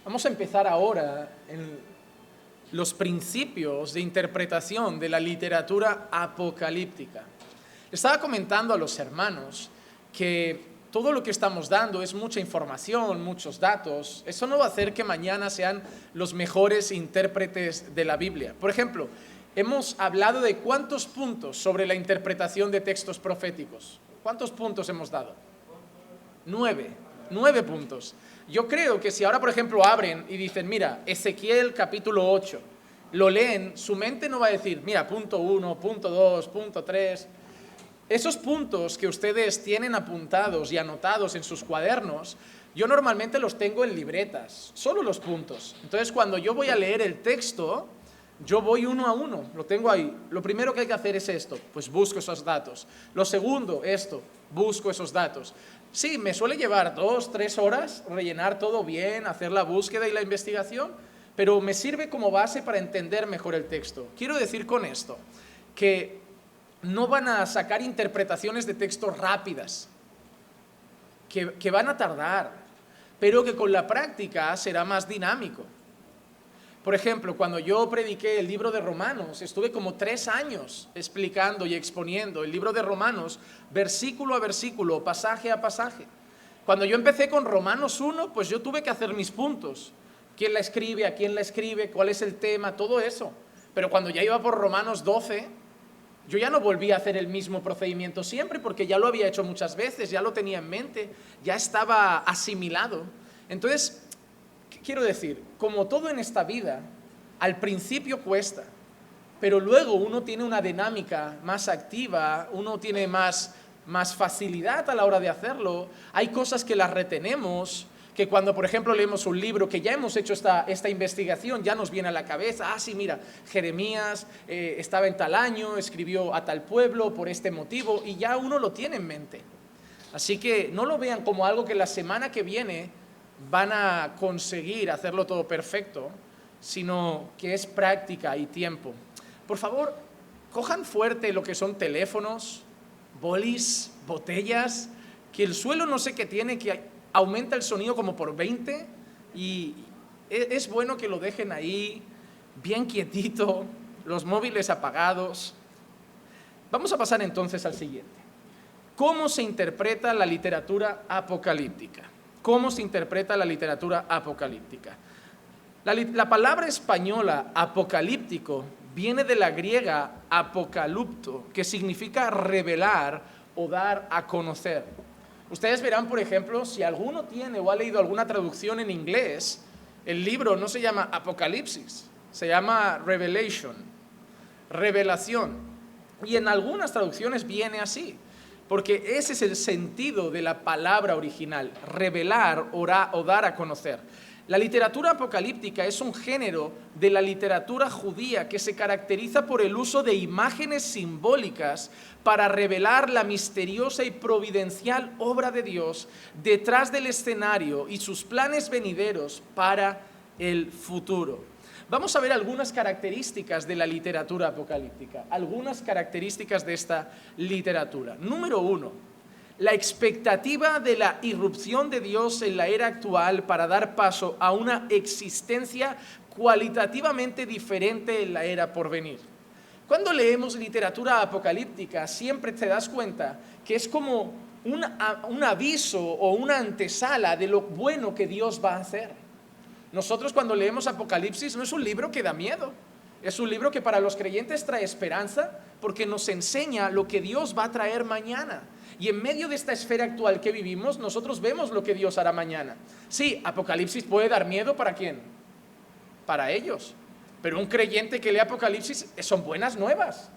Vamos a empezar ahora en los principios de interpretación de la literatura apocalíptica. Estaba comentando a los hermanos que todo lo que estamos dando es mucha información, muchos datos. Eso no va a hacer que mañana sean los mejores intérpretes de la Biblia. Por ejemplo, hemos hablado de cuántos puntos sobre la interpretación de textos proféticos. ¿Cuántos puntos hemos dado? 9 puntos. Yo creo que si ahora, por ejemplo, abren y dicen, mira, Ezequiel capítulo 8, lo leen, su mente no va a decir, mira, punto 1, punto 2, punto 3. Esos puntos que ustedes tienen apuntados y anotados en sus cuadernos, yo normalmente los tengo en libretas, solo los puntos. Entonces, cuando yo voy a leer el texto, yo voy uno a uno, lo tengo ahí. Lo primero que hay que hacer es esto, pues busco esos datos. Lo segundo, esto, busco esos datos. Sí, me suele llevar 2, 3 horas rellenar todo bien, hacer la búsqueda y la investigación, pero me sirve como base para entender mejor el texto. Quiero decir con esto que no van a sacar interpretaciones de textos rápidas, que van a tardar, pero que con la práctica será más dinámico. Por ejemplo, cuando yo prediqué el libro de Romanos, estuve como 3 años explicando y exponiendo el libro de Romanos, versículo a versículo, pasaje a pasaje. Cuando yo empecé con Romanos 1, pues yo tuve que hacer mis puntos. ¿Quién la escribe? ¿A quién la escribe? ¿Cuál es el tema? Todo eso. Pero cuando ya iba por Romanos 12, yo ya no volví a hacer el mismo procedimiento siempre, porque ya lo había hecho muchas veces, ya lo tenía en mente, ya estaba asimilado. Entonces, quiero decir, como todo en esta vida, al principio cuesta, pero luego uno tiene una dinámica más activa, uno tiene más facilidad a la hora de hacerlo. Hay cosas que las retenemos, que cuando, por ejemplo, leemos un libro que ya hemos hecho esta investigación, ya nos viene a la cabeza, sí, mira, Jeremías estaba en tal año, escribió a tal pueblo por este motivo, y ya uno lo tiene en mente. Así que no lo vean como algo que la semana que viene van a conseguir hacerlo todo perfecto, sino que es práctica y tiempo. Por favor, cojan fuerte lo que son teléfonos, bolis, botellas, que el suelo no sé qué tiene, que aumenta el sonido como por 20, y es bueno que lo dejen ahí, bien quietito, los móviles apagados. Vamos a pasar entonces al siguiente. ¿Cómo se interpreta la literatura apocalíptica? ¿Cómo se interpreta la literatura apocalíptica? La palabra española apocalíptico viene de la griega apocalupto, que significa revelar o dar a conocer. Ustedes verán, por ejemplo, si alguno tiene o ha leído alguna traducción en inglés, el libro no se llama Apocalipsis, se llama Revelation, revelación. Y en algunas traducciones viene así, porque ese es el sentido de la palabra original, revelar o dar a conocer. La literatura apocalíptica es un género de la literatura judía que se caracteriza por el uso de imágenes simbólicas para revelar la misteriosa y providencial obra de Dios detrás del escenario y sus planes venideros para el futuro. Vamos a ver algunas características de la literatura apocalíptica, algunas características de esta literatura. Número 1, la expectativa de la irrupción de Dios en la era actual para dar paso a una existencia cualitativamente diferente en la era por venir. Cuando leemos literatura apocalíptica, siempre te das cuenta que es como un aviso o una antesala de lo bueno que Dios va a hacer. Nosotros cuando leemos Apocalipsis no es un libro que da miedo, es un libro que para los creyentes trae esperanza porque nos enseña lo que Dios va a traer mañana. Y en medio de esta esfera actual que vivimos, nosotros vemos lo que Dios hará mañana. Sí, Apocalipsis puede dar miedo, ¿para quién? Para ellos. Pero un creyente que lee Apocalipsis son buenas nuevas.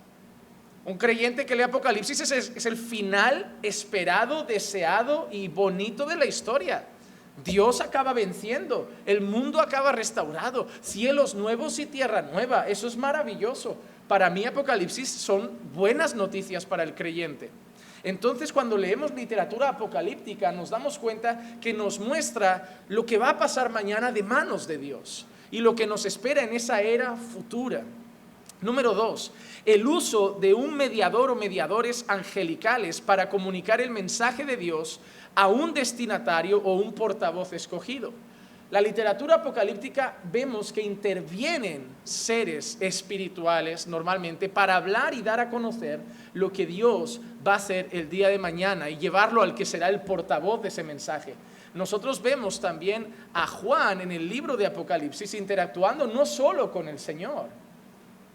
Un creyente que lee Apocalipsis es el final esperado, deseado y bonito de la historia. Dios acaba venciendo, el mundo acaba restaurado, cielos nuevos y tierra nueva. Eso es maravilloso. Para mí Apocalipsis son buenas noticias para el creyente. Entonces, cuando leemos literatura apocalíptica, nos damos cuenta que nos muestra lo que va a pasar mañana de manos de Dios y lo que nos espera en esa era futura. Número 2, el uso de un mediador o mediadores angelicales para comunicar el mensaje de Dios a un destinatario o un portavoz escogido. La literatura apocalíptica vemos que intervienen seres espirituales normalmente para hablar y dar a conocer lo que Dios va a hacer el día de mañana y llevarlo al que será el portavoz de ese mensaje. Nosotros vemos también a Juan en el libro de Apocalipsis interactuando no solo con el Señor,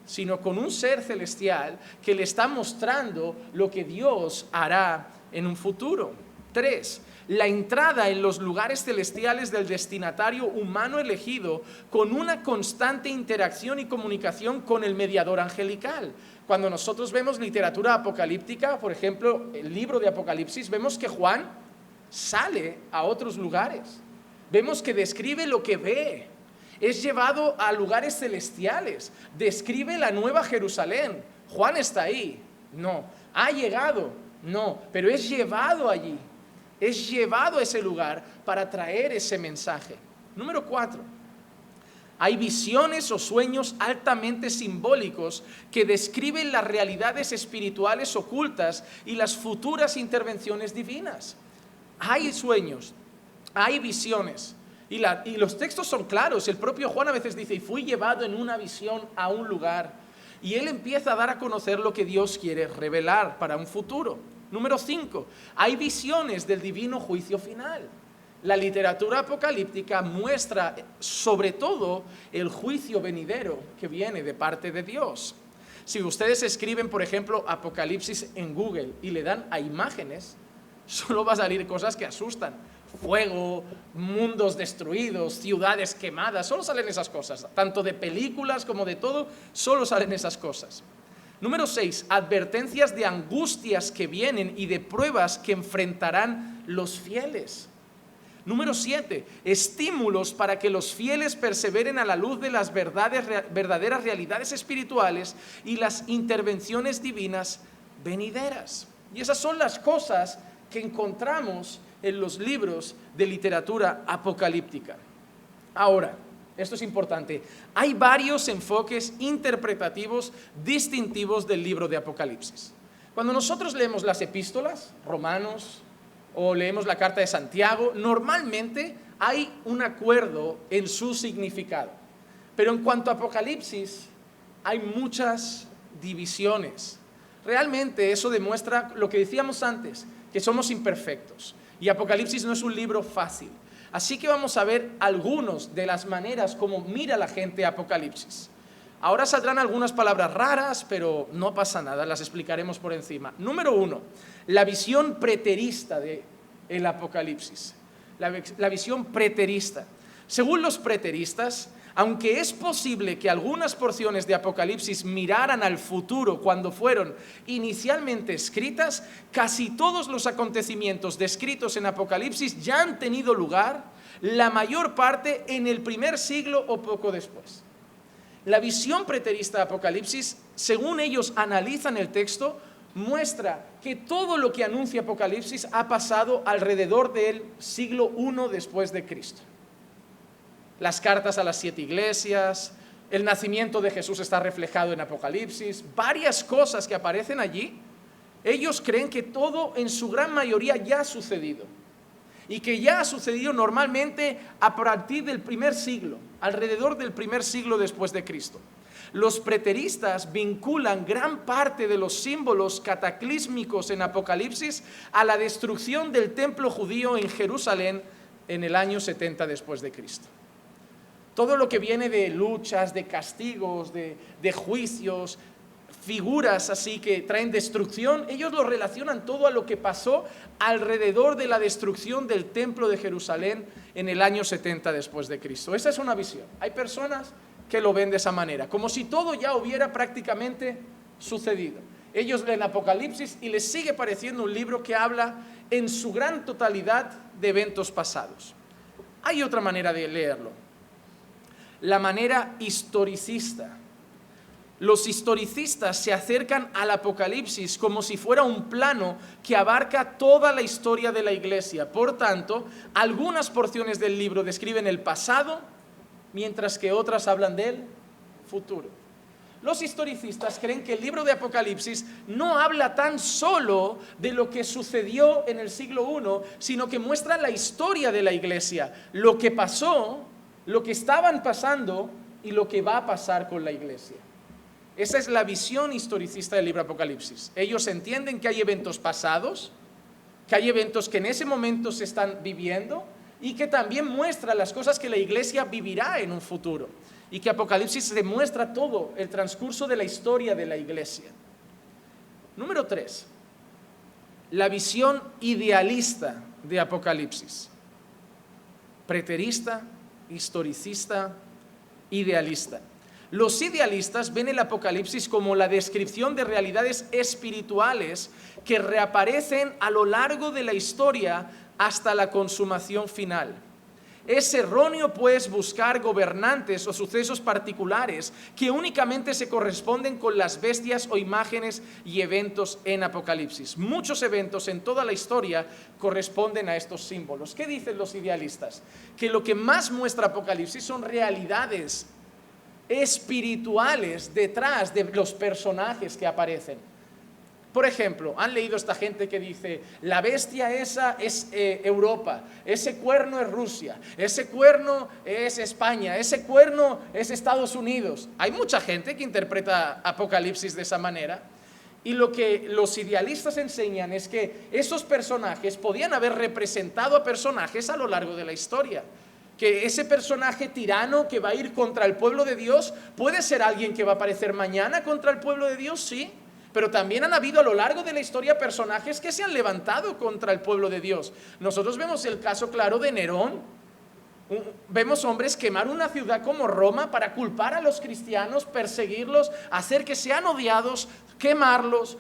sino con un ser celestial que le está mostrando lo que Dios hará en un futuro. 3. La entrada en los lugares celestiales del destinatario humano elegido con una constante interacción y comunicación con el mediador angelical. Cuando nosotros vemos literatura apocalíptica, por ejemplo, el libro de Apocalipsis, vemos que Juan sale a otros lugares. Vemos que describe lo que ve. Es llevado a lugares celestiales. Describe la nueva Jerusalén. Juan está ahí. No. ¿Ha llegado? No. Pero es llevado allí. Es llevado a ese lugar para traer ese mensaje. Número 4. Hay visiones o sueños altamente simbólicos que describen las realidades espirituales ocultas y las futuras intervenciones divinas. Hay sueños, hay visiones y los textos son claros. El propio Juan a veces dice, y fui llevado en una visión a un lugar, y él empieza a dar a conocer lo que Dios quiere revelar para un futuro. Número 5, hay visiones del divino juicio final. La literatura apocalíptica muestra sobre todo el juicio venidero que viene de parte de Dios. Si ustedes escriben, por ejemplo, Apocalipsis en Google y le dan a imágenes, solo va a salir cosas que asustan. Fuego, mundos destruidos, ciudades quemadas, solo salen esas cosas. Tanto de películas como de todo, solo salen esas cosas. Número 6, advertencias de angustias que vienen y de pruebas que enfrentarán los fieles. Número 7, estímulos para que los fieles perseveren a la luz de las verdaderas realidades espirituales y las intervenciones divinas venideras. Y esas son las cosas que encontramos en los libros de literatura apocalíptica. Ahora, esto es importante, hay varios enfoques interpretativos distintivos del libro de Apocalipsis. Cuando nosotros leemos las epístolas, Romanos, o leemos la carta de Santiago, normalmente hay un acuerdo en su significado. Pero en cuanto a Apocalipsis, hay muchas divisiones. Realmente eso demuestra lo que decíamos antes, que somos imperfectos. Y Apocalipsis no es un libro fácil. Así que vamos a ver algunas de las maneras como mira la gente Apocalipsis. Ahora saldrán algunas palabras raras, pero no pasa nada, las explicaremos por encima. Número 1, la visión preterista del Apocalipsis. La visión preterista. Según los preteristas, aunque es posible que algunas porciones de Apocalipsis miraran al futuro cuando fueron inicialmente escritas, casi todos los acontecimientos descritos en Apocalipsis ya han tenido lugar, la mayor parte en el primer siglo o poco después. La visión preterista de Apocalipsis, según ellos analizan el texto, muestra que todo lo que anuncia Apocalipsis ha pasado alrededor del siglo I después de Cristo. Las cartas a las 7 iglesias, el nacimiento de Jesús está reflejado en Apocalipsis, varias cosas que aparecen allí. Ellos creen que todo en su gran mayoría ya ha sucedido y que ya ha sucedido normalmente a partir del primer siglo, alrededor del primer siglo después de Cristo. Los preteristas vinculan gran parte de los símbolos cataclísmicos en Apocalipsis a la destrucción del templo judío en Jerusalén en el año 70 después de Cristo. Todo lo que viene de luchas, de castigos, de juicios, figuras así que traen destrucción, ellos lo relacionan todo a lo que pasó alrededor de la destrucción del templo de Jerusalén en el año 70 después de Cristo. Esa es una visión. Hay personas que lo ven de esa manera, como si todo ya hubiera prácticamente sucedido. Ellos leen Apocalipsis y les sigue pareciendo un libro que habla en su gran totalidad de eventos pasados. Hay otra manera de leerlo. La manera historicista. Los historicistas se acercan al Apocalipsis como si fuera un plano que abarca toda la historia de la iglesia. Por tanto, algunas porciones del libro describen el pasado, mientras que otras hablan del futuro. Los historicistas creen que el libro de Apocalipsis no habla tan solo de lo que sucedió en el siglo I, sino que muestra la historia de la iglesia, lo que pasó, lo que estaban pasando y lo que va a pasar con la iglesia. Esa es la visión historicista del libro Apocalipsis. Ellos entienden que hay eventos pasados, que hay eventos que en ese momento se están viviendo y que también muestra las cosas que la iglesia vivirá en un futuro. Y que Apocalipsis demuestra todo el transcurso de la historia de la iglesia. Número 3, la visión idealista de Apocalipsis. Preterista, historicista, idealista. Los idealistas ven el Apocalipsis como la descripción de realidades espirituales que reaparecen a lo largo de la historia hasta la consumación final. Es erróneo, pues, buscar gobernantes o sucesos particulares que únicamente se corresponden con las bestias o imágenes y eventos en Apocalipsis. Muchos eventos en toda la historia corresponden a estos símbolos. ¿Qué dicen los idealistas? Que lo que más muestra Apocalipsis son realidades espirituales detrás de los personajes que aparecen. Por ejemplo, han leído esta gente que dice, la bestia esa es Europa, ese cuerno es Rusia, ese cuerno es España, ese cuerno es Estados Unidos. Hay mucha gente que interpreta Apocalipsis de esa manera. Y lo que los idealistas enseñan es que esos personajes podían haber representado a personajes a lo largo de la historia. Que ese personaje tirano que va a ir contra el pueblo de Dios puede ser alguien que va a aparecer mañana contra el pueblo de Dios, sí. Pero también han habido a lo largo de la historia personajes que se han levantado contra el pueblo de Dios. Nosotros vemos el caso claro de Nerón. Vemos hombres quemar una ciudad como Roma para culpar a los cristianos, perseguirlos, hacer que sean odiados, quemarlos,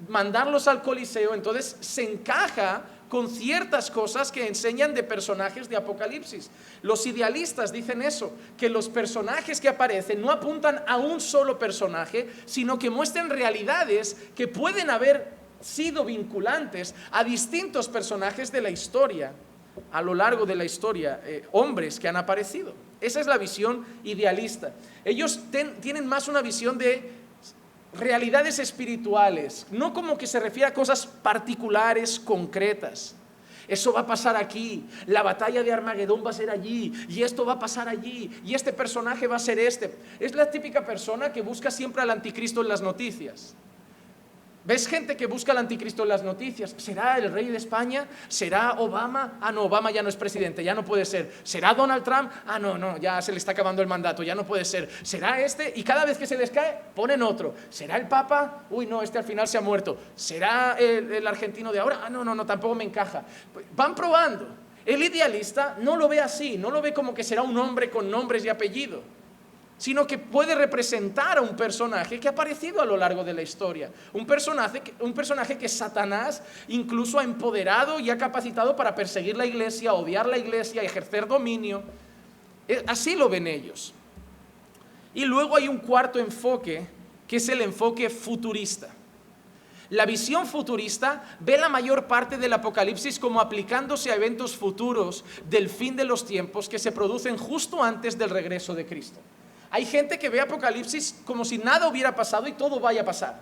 mandarlos al Coliseo. Entonces se encaja con ciertas cosas que enseñan de personajes de Apocalipsis. Los idealistas dicen eso, que los personajes que aparecen no apuntan a un solo personaje, sino que muestran realidades que pueden haber sido vinculantes a distintos personajes de la historia, a lo largo de la historia, hombres que han aparecido. Esa es la visión idealista. Ellos tienen más una visión de realidades espirituales, no como que se refiere a cosas particulares, concretas. Eso va a pasar aquí, la batalla de Armagedón va a ser allí, y esto va a pasar allí, y este personaje va a ser este. Es la típica persona que busca siempre al anticristo en las noticias. ¿Ves gente que busca al anticristo en las noticias? ¿Será el rey de España? ¿Será Obama? Ah, no, Obama ya no es presidente, ya no puede ser. ¿Será Donald Trump? Ah, no, ya se le está acabando el mandato, ya no puede ser. ¿Será este? Y cada vez que se les cae, ponen otro. ¿Será el Papa? Uy, no, este al final se ha muerto. ¿Será el argentino de ahora? Ah, no, tampoco me encaja. Van probando. El idealista no lo ve así, no lo ve como que será un hombre con nombres y apellido, sino que puede representar a un personaje que ha aparecido a lo largo de la historia. Un personaje que Satanás incluso ha empoderado y ha capacitado para perseguir la iglesia, odiar la iglesia, ejercer dominio. Así lo ven ellos. Y luego hay un cuarto enfoque, que es el enfoque futurista. La visión futurista ve la mayor parte del Apocalipsis como aplicándose a eventos futuros del fin de los tiempos que se producen justo antes del regreso de Cristo. Hay gente que ve Apocalipsis como si nada hubiera pasado y todo vaya a pasar,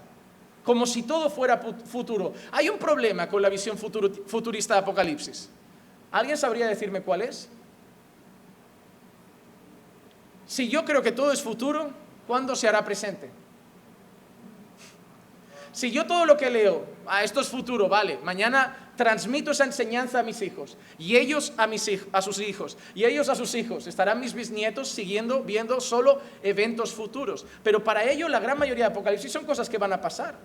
como si todo fuera futuro. Hay un problema con la visión futurista de Apocalipsis. ¿Alguien sabría decirme cuál es? Si yo creo que todo es futuro, ¿cuándo se hará presente? Si yo todo lo que leo, esto es futuro, vale, mañana transmito esa enseñanza a mis hijos, y ellos a sus hijos, y ellos a sus hijos, estarán mis bisnietos viendo solo eventos futuros. Pero para ellos la gran mayoría de Apocalipsis son cosas que van a pasar.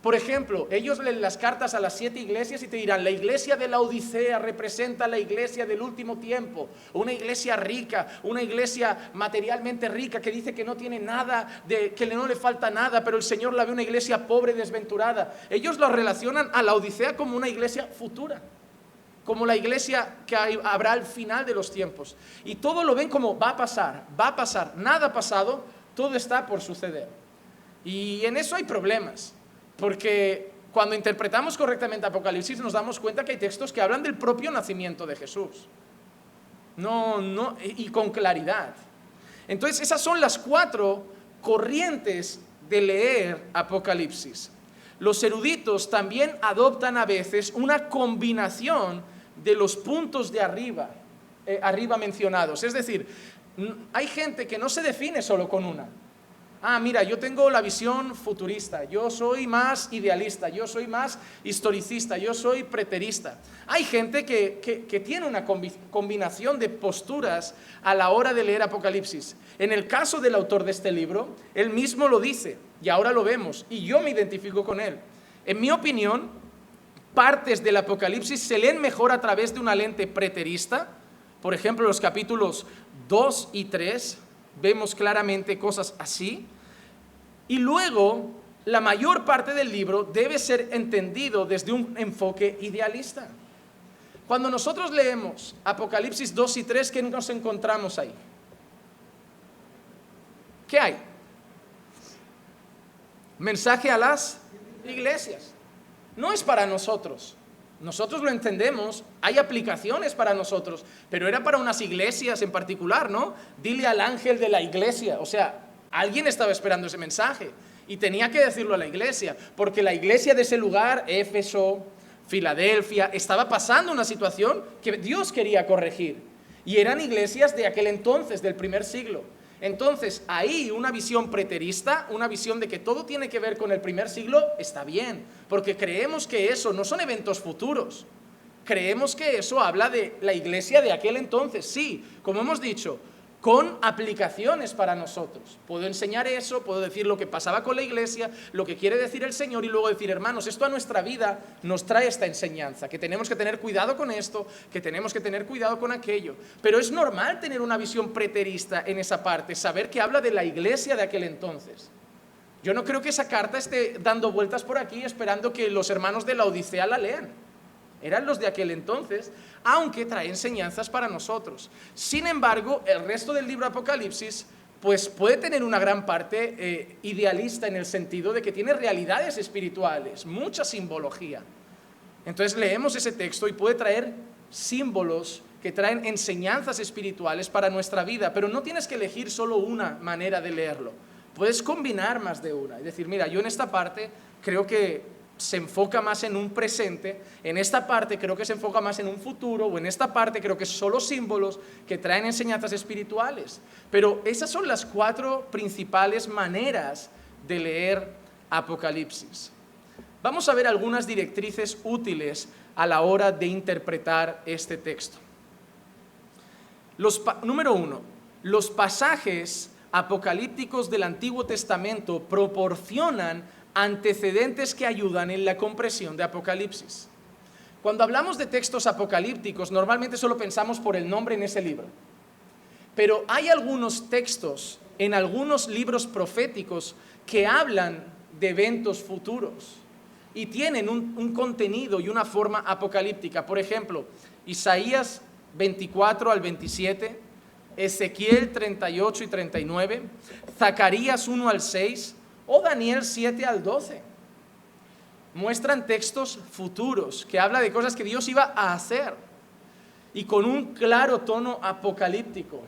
Por ejemplo, ellos leen las cartas a las 7 iglesias y te dirán, la iglesia de la Odisea representa la iglesia del último tiempo, una iglesia rica, una iglesia materialmente rica que dice que no tiene nada, que no le falta nada, pero el Señor la ve una iglesia pobre y desventurada. Ellos lo relacionan a la Odisea como una iglesia futura, como la iglesia que habrá al final de los tiempos. Y todo lo ven como va a pasar, nada ha pasado, todo está por suceder. Y en eso hay problemas. Porque cuando interpretamos correctamente Apocalipsis nos damos cuenta que hay textos que hablan del propio nacimiento de Jesús. Y con claridad. Entonces, esas son las 4 corrientes de leer Apocalipsis. Los eruditos también adoptan a veces una combinación de los puntos de arriba mencionados. Es decir, hay gente que no se define solo con una. Mira, yo tengo la visión futurista, yo soy más idealista, yo soy más historicista, yo soy preterista. Hay gente que tiene una combinación de posturas a la hora de leer Apocalipsis. En el caso del autor de este libro, él mismo lo dice, y ahora lo vemos, y yo me identifico con él. En mi opinión, partes del Apocalipsis se leen mejor a través de una lente preterista. Por ejemplo, los capítulos 2 y 3, vemos claramente cosas así. Y luego, la mayor parte del libro debe ser entendido desde un enfoque idealista. Cuando nosotros leemos Apocalipsis 2 y 3, ¿qué nos encontramos ahí? ¿Qué hay? Mensaje a las iglesias. No es para nosotros. Nosotros lo entendemos, hay aplicaciones para nosotros, pero era para unas iglesias en particular, ¿no? Dile al ángel de la iglesia, o sea, alguien estaba esperando ese mensaje y tenía que decirlo a la iglesia, porque la iglesia de ese lugar, Éfeso, Filadelfia, estaba pasando una situación que Dios quería corregir. Y eran iglesias de aquel entonces, del primer siglo. Entonces, ahí una visión preterista, una visión de que todo tiene que ver con el primer siglo, está bien, porque creemos que eso no son eventos futuros. Creemos que eso habla de la iglesia de aquel entonces, sí, como hemos dicho, con aplicaciones para nosotros. Puedo enseñar eso, puedo decir lo que pasaba con la iglesia, lo que quiere decir el Señor y luego decir, hermanos, esto a nuestra vida nos trae esta enseñanza, que tenemos que tener cuidado con esto, que tenemos que tener cuidado con aquello. Pero es normal tener una visión preterista en esa parte, saber que habla de la iglesia de aquel entonces. Yo no creo que esa carta esté dando vueltas por aquí esperando que los hermanos de la Odisea la lean. Eran los de aquel entonces, aunque trae enseñanzas para nosotros. Sin embargo, el resto del libro Apocalipsis pues puede tener una gran parte idealista en el sentido de que tiene realidades espirituales, mucha simbología. Entonces leemos ese texto y puede traer símbolos que traen enseñanzas espirituales para nuestra vida, pero no tienes que elegir solo una manera de leerlo. Puedes combinar más de una y decir, mira, yo en esta parte creo que se enfoca más en un presente, en esta parte creo que se enfoca más en un futuro, o en esta parte creo que son solo símbolos que traen enseñanzas espirituales. Pero esas son las 4 principales maneras de leer Apocalipsis. Vamos a ver algunas directrices útiles a la hora de interpretar este texto. Número 1, los pasajes apocalípticos del Antiguo Testamento proporcionan antecedentes que ayudan en la comprensión de Apocalipsis. Cuando hablamos de textos apocalípticos, normalmente solo pensamos por el nombre en ese libro. Pero hay algunos textos en algunos libros proféticos que hablan de eventos futuros y tienen un contenido y una forma apocalíptica. Por ejemplo, Isaías 24 al 27, Ezequiel 38 y 39, Zacarías 1 al 6, o Daniel 7 al 12. Muestran textos futuros que habla de cosas que Dios iba a hacer y con un claro tono apocalíptico.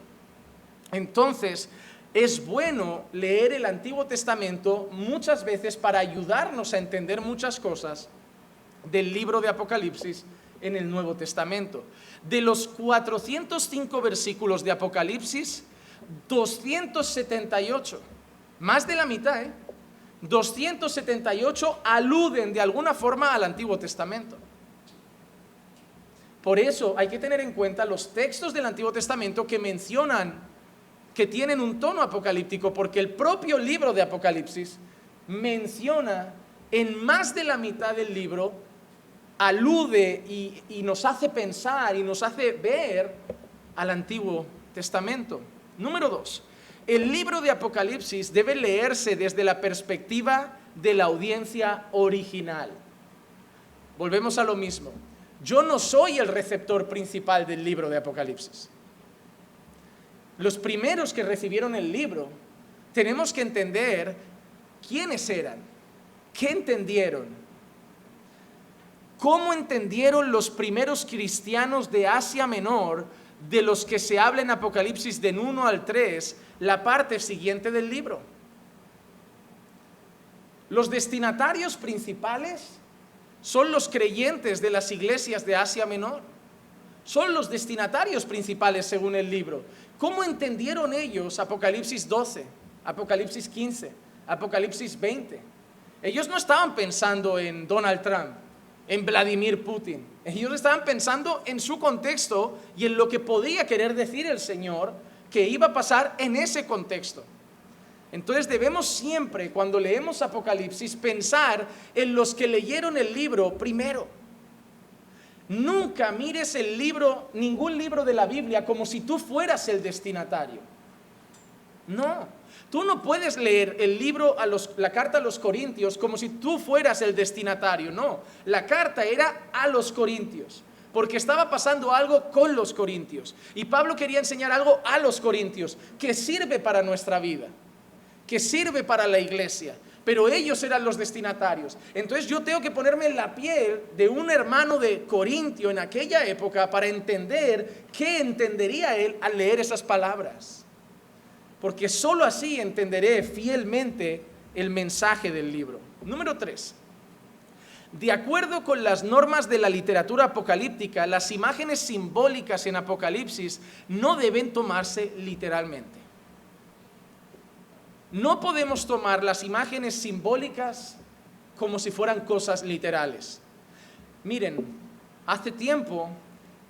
Entonces, es bueno leer el Antiguo Testamento muchas veces para ayudarnos a entender muchas cosas del libro de Apocalipsis en el Nuevo Testamento. De los 405 versículos de Apocalipsis, 278, más de la mitad, 278 aluden de alguna forma al Antiguo Testamento. Por eso hay que tener en cuenta los textos del Antiguo Testamento que mencionan, que tienen un tono apocalíptico, porque el propio libro de Apocalipsis menciona en más de la mitad del libro, alude y nos hace pensar y nos hace ver al Antiguo Testamento. Número 2. El libro de Apocalipsis debe leerse desde la perspectiva de la audiencia original. Volvemos a lo mismo. Yo no soy el receptor principal del libro de Apocalipsis. Los primeros que recibieron el libro, tenemos que entender quiénes eran, qué entendieron, cómo entendieron los primeros cristianos de Asia Menor de los que se habla en Apocalipsis del 1 al 3, la parte siguiente del libro. Los destinatarios principales son los creyentes de las iglesias de Asia Menor. Son los destinatarios principales según el libro. ¿Cómo entendieron ellos Apocalipsis 12, Apocalipsis 15, Apocalipsis 20? Ellos no estaban pensando en Donald Trump, en Vladimir Putin. Ellos estaban pensando en su contexto y en lo que podía querer decir el Señor que iba a pasar en ese contexto. Entonces debemos siempre, cuando leemos Apocalipsis, pensar en los que leyeron el libro primero. Nunca mires el libro, ningún libro de la Biblia, como si tú fueras el destinatario. No, tú no puedes leer el libro, la carta a los Corintios, como si tú fueras el destinatario. No, la carta era a los Corintios, porque estaba pasando algo con los Corintios. Y Pablo quería enseñar algo a los Corintios, que sirve para nuestra vida, que sirve para la iglesia, pero ellos eran los destinatarios. Entonces yo tengo que ponerme en la piel de un hermano de Corintio en aquella época para entender qué entendería él al leer esas palabras, porque sólo así entenderé fielmente el mensaje del libro. Número 3. De acuerdo con las normas de la literatura apocalíptica, las imágenes simbólicas en Apocalipsis no deben tomarse literalmente. No podemos tomar las imágenes simbólicas como si fueran cosas literales. Miren, hace tiempo,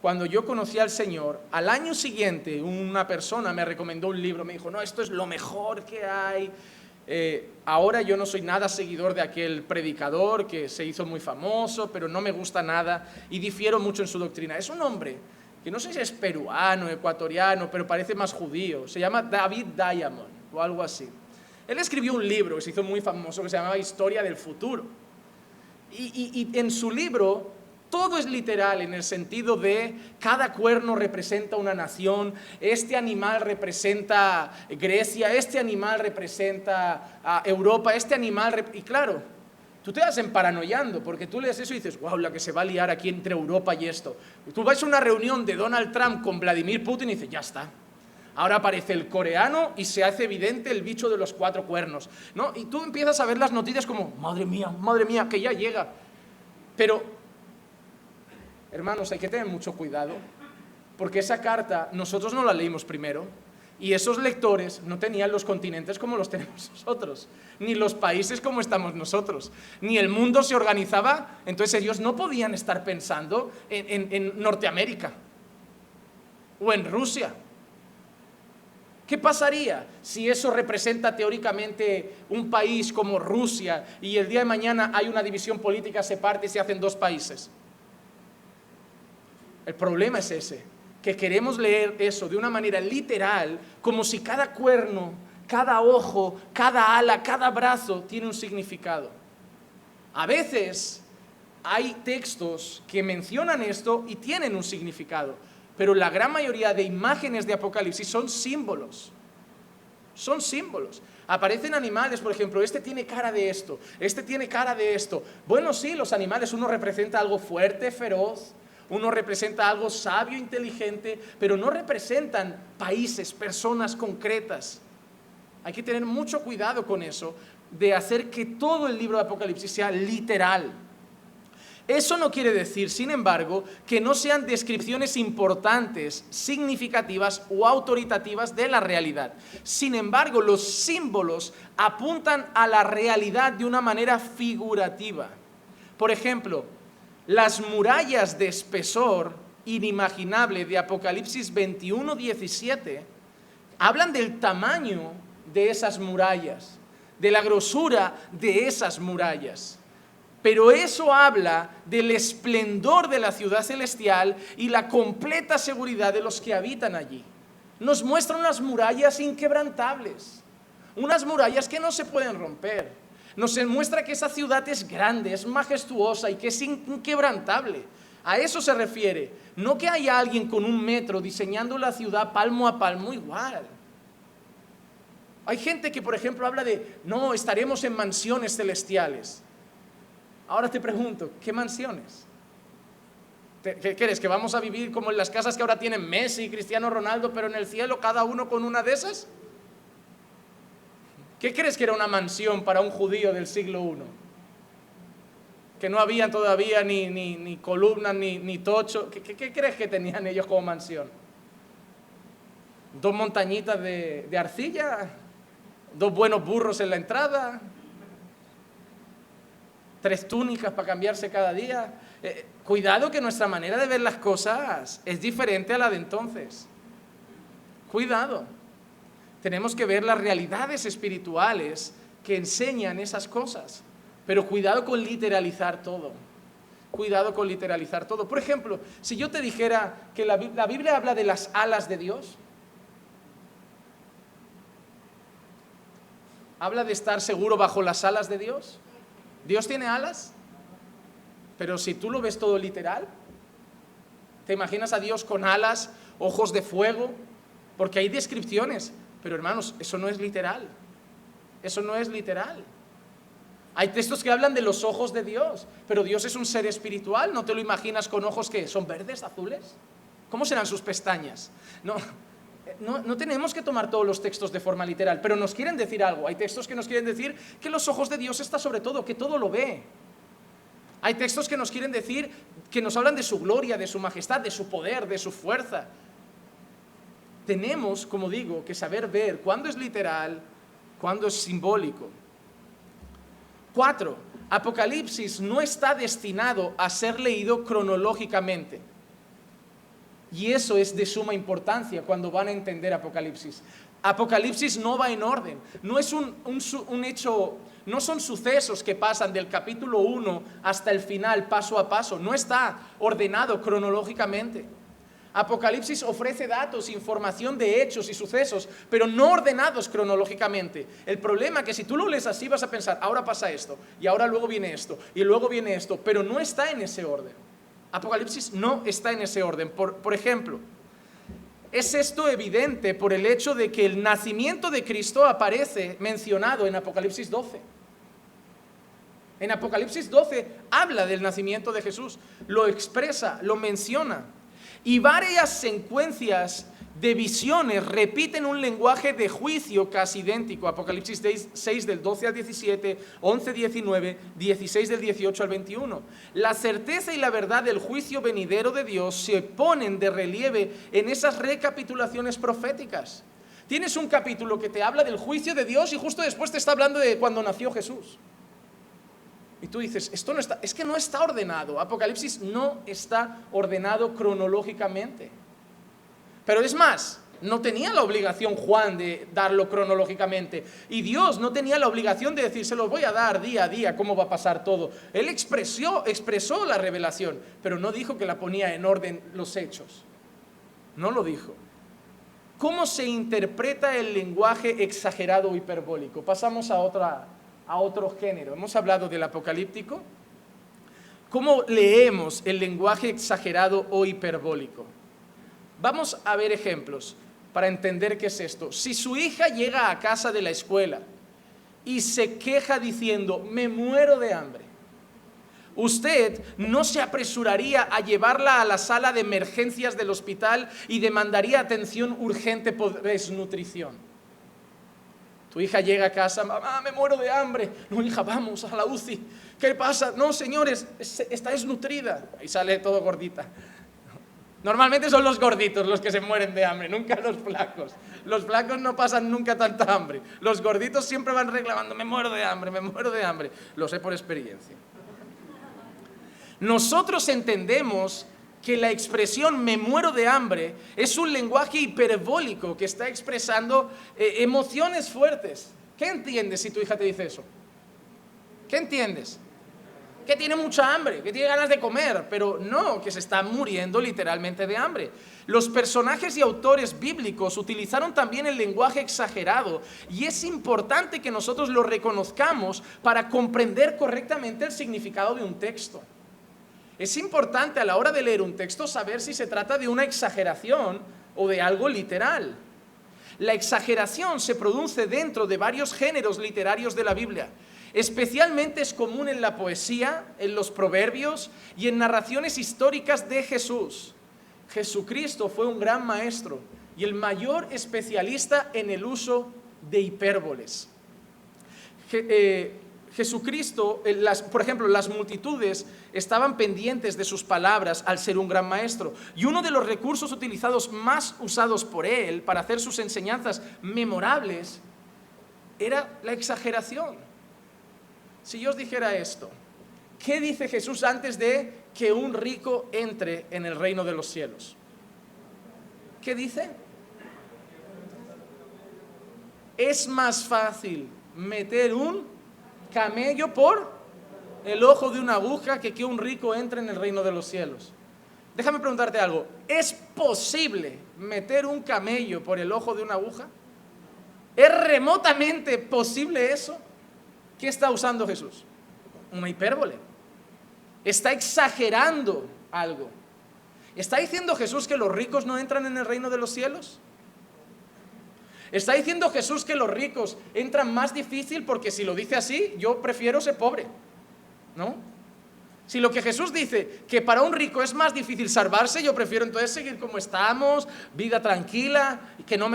cuando yo conocí al Señor, al año siguiente una persona me recomendó un libro, me dijo, no, esto es lo mejor que hay. Ahora yo no soy nada seguidor de aquel predicador que se hizo muy famoso, pero no me gusta nada y difiero mucho en su doctrina. Es un hombre que no sé si es peruano, ecuatoriano, pero parece más judío. Se llama David Diamond o algo así. Él escribió un libro que se hizo muy famoso que se llamaba Historia del Futuro. Y en su libro todo es literal en el sentido de cada cuerno representa una nación, este animal representa Grecia, este animal representa a Europa, este animal... Y claro, tú te vas emparanoiando porque tú lees eso y dices, wow, la que se va a liar aquí entre Europa y esto. Tú vas a una reunión de Donald Trump con Vladimir Putin y dices, ya está. Ahora aparece el coreano y se hace evidente el bicho de los 4 cuernos, ¿no? Y tú empiezas a ver las noticias como, madre mía, que ya llega. Pero, hermanos, hay que tener mucho cuidado, porque esa carta nosotros no la leímos primero, y esos lectores no tenían los continentes como los tenemos nosotros, ni los países como estamos nosotros, ni el mundo se organizaba, entonces ellos no podían estar pensando en Norteamérica o en Rusia. ¿Qué pasaría si eso representa teóricamente un país como Rusia y el día de mañana hay una división política, se parte y se hacen 2 países? El problema es ese, que queremos leer eso de una manera literal, como si cada cuerno, cada ojo, cada ala, cada brazo tiene un significado. A veces hay textos que mencionan esto y tienen un significado, pero la gran mayoría de imágenes de Apocalipsis son símbolos. Son símbolos. Aparecen animales, por ejemplo, este tiene cara de esto, este tiene cara de esto. Bueno, sí, los animales, uno representa algo fuerte, feroz, uno representa algo sabio, inteligente, pero no representan países, personas concretas. Hay que tener mucho cuidado con eso, de hacer que todo el libro de Apocalipsis sea literal. Eso no quiere decir, sin embargo, que no sean descripciones importantes, significativas o autoritativas de la realidad. Sin embargo, los símbolos apuntan a la realidad de una manera figurativa. Por ejemplo, las murallas de espesor inimaginable de Apocalipsis 21:17 hablan del tamaño de esas murallas, de la grosura de esas murallas. Pero eso habla del esplendor de la ciudad celestial y la completa seguridad de los que habitan allí. Nos muestra unas murallas inquebrantables, unas murallas que no se pueden romper. Nos muestra que esa ciudad es grande, es majestuosa y que es inquebrantable. A eso se refiere. No que haya alguien con 1 metro diseñando la ciudad palmo a palmo igual. Hay gente que, por ejemplo, habla de, no, estaremos en mansiones celestiales. Ahora te pregunto, ¿qué mansiones? ¿Qué crees? ¿Que vamos a vivir como en las casas que ahora tienen Messi y Cristiano Ronaldo, pero en el cielo cada uno con una de esas? ¿Qué crees que era una mansión para un judío del siglo I? Que no había todavía ni columnas, ni tocho. ¿Qué crees que tenían ellos como mansión? 2 montañitas de arcilla, 2 buenos burros en la entrada, 3 túnicas para cambiarse cada día. Cuidado, que nuestra manera de ver las cosas es diferente a la de entonces. Cuidado. Tenemos que ver las realidades espirituales que enseñan esas cosas. Pero cuidado con literalizar todo. Cuidado con literalizar todo. Por ejemplo, si yo te dijera que la Biblia habla de las alas de Dios, habla de estar seguro bajo las alas de Dios. ¿Dios tiene alas? Pero si tú lo ves todo literal, ¿te imaginas a Dios con alas, ojos de fuego? Porque hay descripciones, pero hermanos, eso no es literal. Eso no es literal. Hay textos que hablan de los ojos de Dios, pero Dios es un ser espiritual. ¿No te lo imaginas con ojos que son verdes, azules? ¿Cómo serán sus pestañas? No tenemos que tomar todos los textos de forma literal, pero nos quieren decir algo. Hay textos que nos quieren decir que los ojos de Dios está sobre todo, que todo lo ve. Hay textos que nos quieren decir, que nos hablan de su gloria, de su majestad, de su poder, de su fuerza. Tenemos, como digo, que saber ver cuándo es literal, cuándo es simbólico. 4. Apocalipsis no está destinado a ser leído cronológicamente. Y eso es de suma importancia cuando van a entender Apocalipsis. Apocalipsis no va en orden. No es un hecho, no son sucesos que pasan del capítulo 1 hasta el final, paso a paso. No está ordenado cronológicamente. Apocalipsis ofrece datos, información de hechos y sucesos, pero no ordenados cronológicamente. El problema es que si tú lo lees así vas a pensar, ahora pasa esto, y ahora luego viene esto, y luego viene esto, pero no está en ese orden. Apocalipsis no está en ese orden. Por ejemplo, es esto evidente por el hecho de que el nacimiento de Cristo aparece mencionado en Apocalipsis 12. En Apocalipsis 12 habla del nacimiento de Jesús, lo expresa, lo menciona. Y varias secuencias de visiones repiten un lenguaje de juicio casi idéntico. Apocalipsis 6 del 12 al 17, 11, 19, 16 del 18 al 21. La certeza y la verdad del juicio venidero de Dios se ponen de relieve en esas recapitulaciones proféticas. Tienes un capítulo que te habla del juicio de Dios y justo después te está hablando de cuando nació Jesús. Y tú dices, esto no está, es que no está ordenado. Apocalipsis no está ordenado cronológicamente. Pero es más, no tenía la obligación Juan de darlo cronológicamente. Y Dios no tenía la obligación de decir, se los voy a dar día a día, cómo va a pasar todo. Él expresó la revelación, pero no dijo que la ponía en orden los hechos. No lo dijo. ¿Cómo se interpreta el lenguaje exagerado o hiperbólico? Pasamos a otro género. Hemos hablado del apocalíptico. ¿Cómo leemos el lenguaje exagerado o hiperbólico? Vamos a ver ejemplos para entender qué es esto. Si su hija llega a casa de la escuela y se queja diciendo, me muero de hambre, usted no se apresuraría a llevarla a la sala de emergencias del hospital y demandaría atención urgente por desnutrición. Tu hija llega a casa, mamá, me muero de hambre. No, hija, vamos a la UCI. ¿Qué pasa? No, señores, está desnutrida. Y sale todo gordita. Normalmente son los gorditos los que se mueren de hambre, nunca los flacos. Los flacos no pasan nunca tanta hambre. Los gorditos siempre van reclamando, me muero de hambre, me muero de hambre. Lo sé por experiencia. Nosotros entendemos que la expresión me muero de hambre es un lenguaje hiperbólico que está expresando emociones fuertes. ¿Qué entiendes si tu hija te dice eso? ¿Qué entiendes? Que tiene mucha hambre, que tiene ganas de comer, pero no, que se está muriendo literalmente de hambre. Los personajes y autores bíblicos utilizaron también el lenguaje exagerado y es importante que nosotros lo reconozcamos para comprender correctamente el significado de un texto. Es importante a la hora de leer un texto saber si se trata de una exageración o de algo literal. La exageración se produce dentro de varios géneros literarios de la Biblia. Especialmente es común en la poesía, en los proverbios y en narraciones históricas de Jesús. Jesucristo fue un gran maestro y el mayor especialista en el uso de hipérboles. Jesucristo, por ejemplo, las multitudes estaban pendientes de sus palabras al ser un gran maestro. Y uno de los recursos utilizados más usados por él para hacer sus enseñanzas memorables era la exageración. Si yo os dijera esto, ¿qué dice Jesús antes de que un rico entre en el reino de los cielos? ¿Qué dice? Es más fácil meter un camello por el ojo de una aguja que un rico entre en el reino de los cielos. Déjame preguntarte algo. ¿Es posible meter un camello por el ojo de una aguja? ¿Es remotamente posible eso? ¿Qué está usando Jesús? Una hipérbole. Está exagerando algo. ¿Está diciendo Jesús que los ricos no entran en el reino de los cielos? ¿Está diciendo Jesús que los ricos entran más difícil porque si lo dice así, yo prefiero ser pobre? ¿No? Si lo que Jesús dice, que para un rico es más difícil salvarse, yo prefiero entonces seguir como estamos, vida tranquila, que no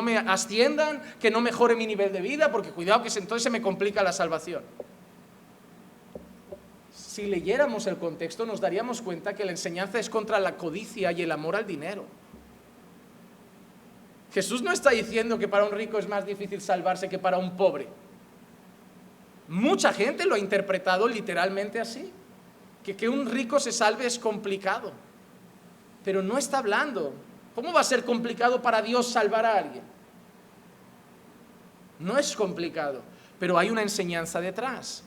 me asciendan, que no mejore mi nivel de vida, porque cuidado que entonces se me complica la salvación. Si leyéramos el contexto nos daríamos cuenta que la enseñanza es contra la codicia y el amor al dinero. Jesús no está diciendo que para un rico es más difícil salvarse que para un pobre. Mucha gente lo ha interpretado literalmente así, que un rico se salve es complicado, pero no está hablando. ¿Cómo va a ser complicado para Dios salvar a alguien? No es complicado, pero hay una enseñanza detrás.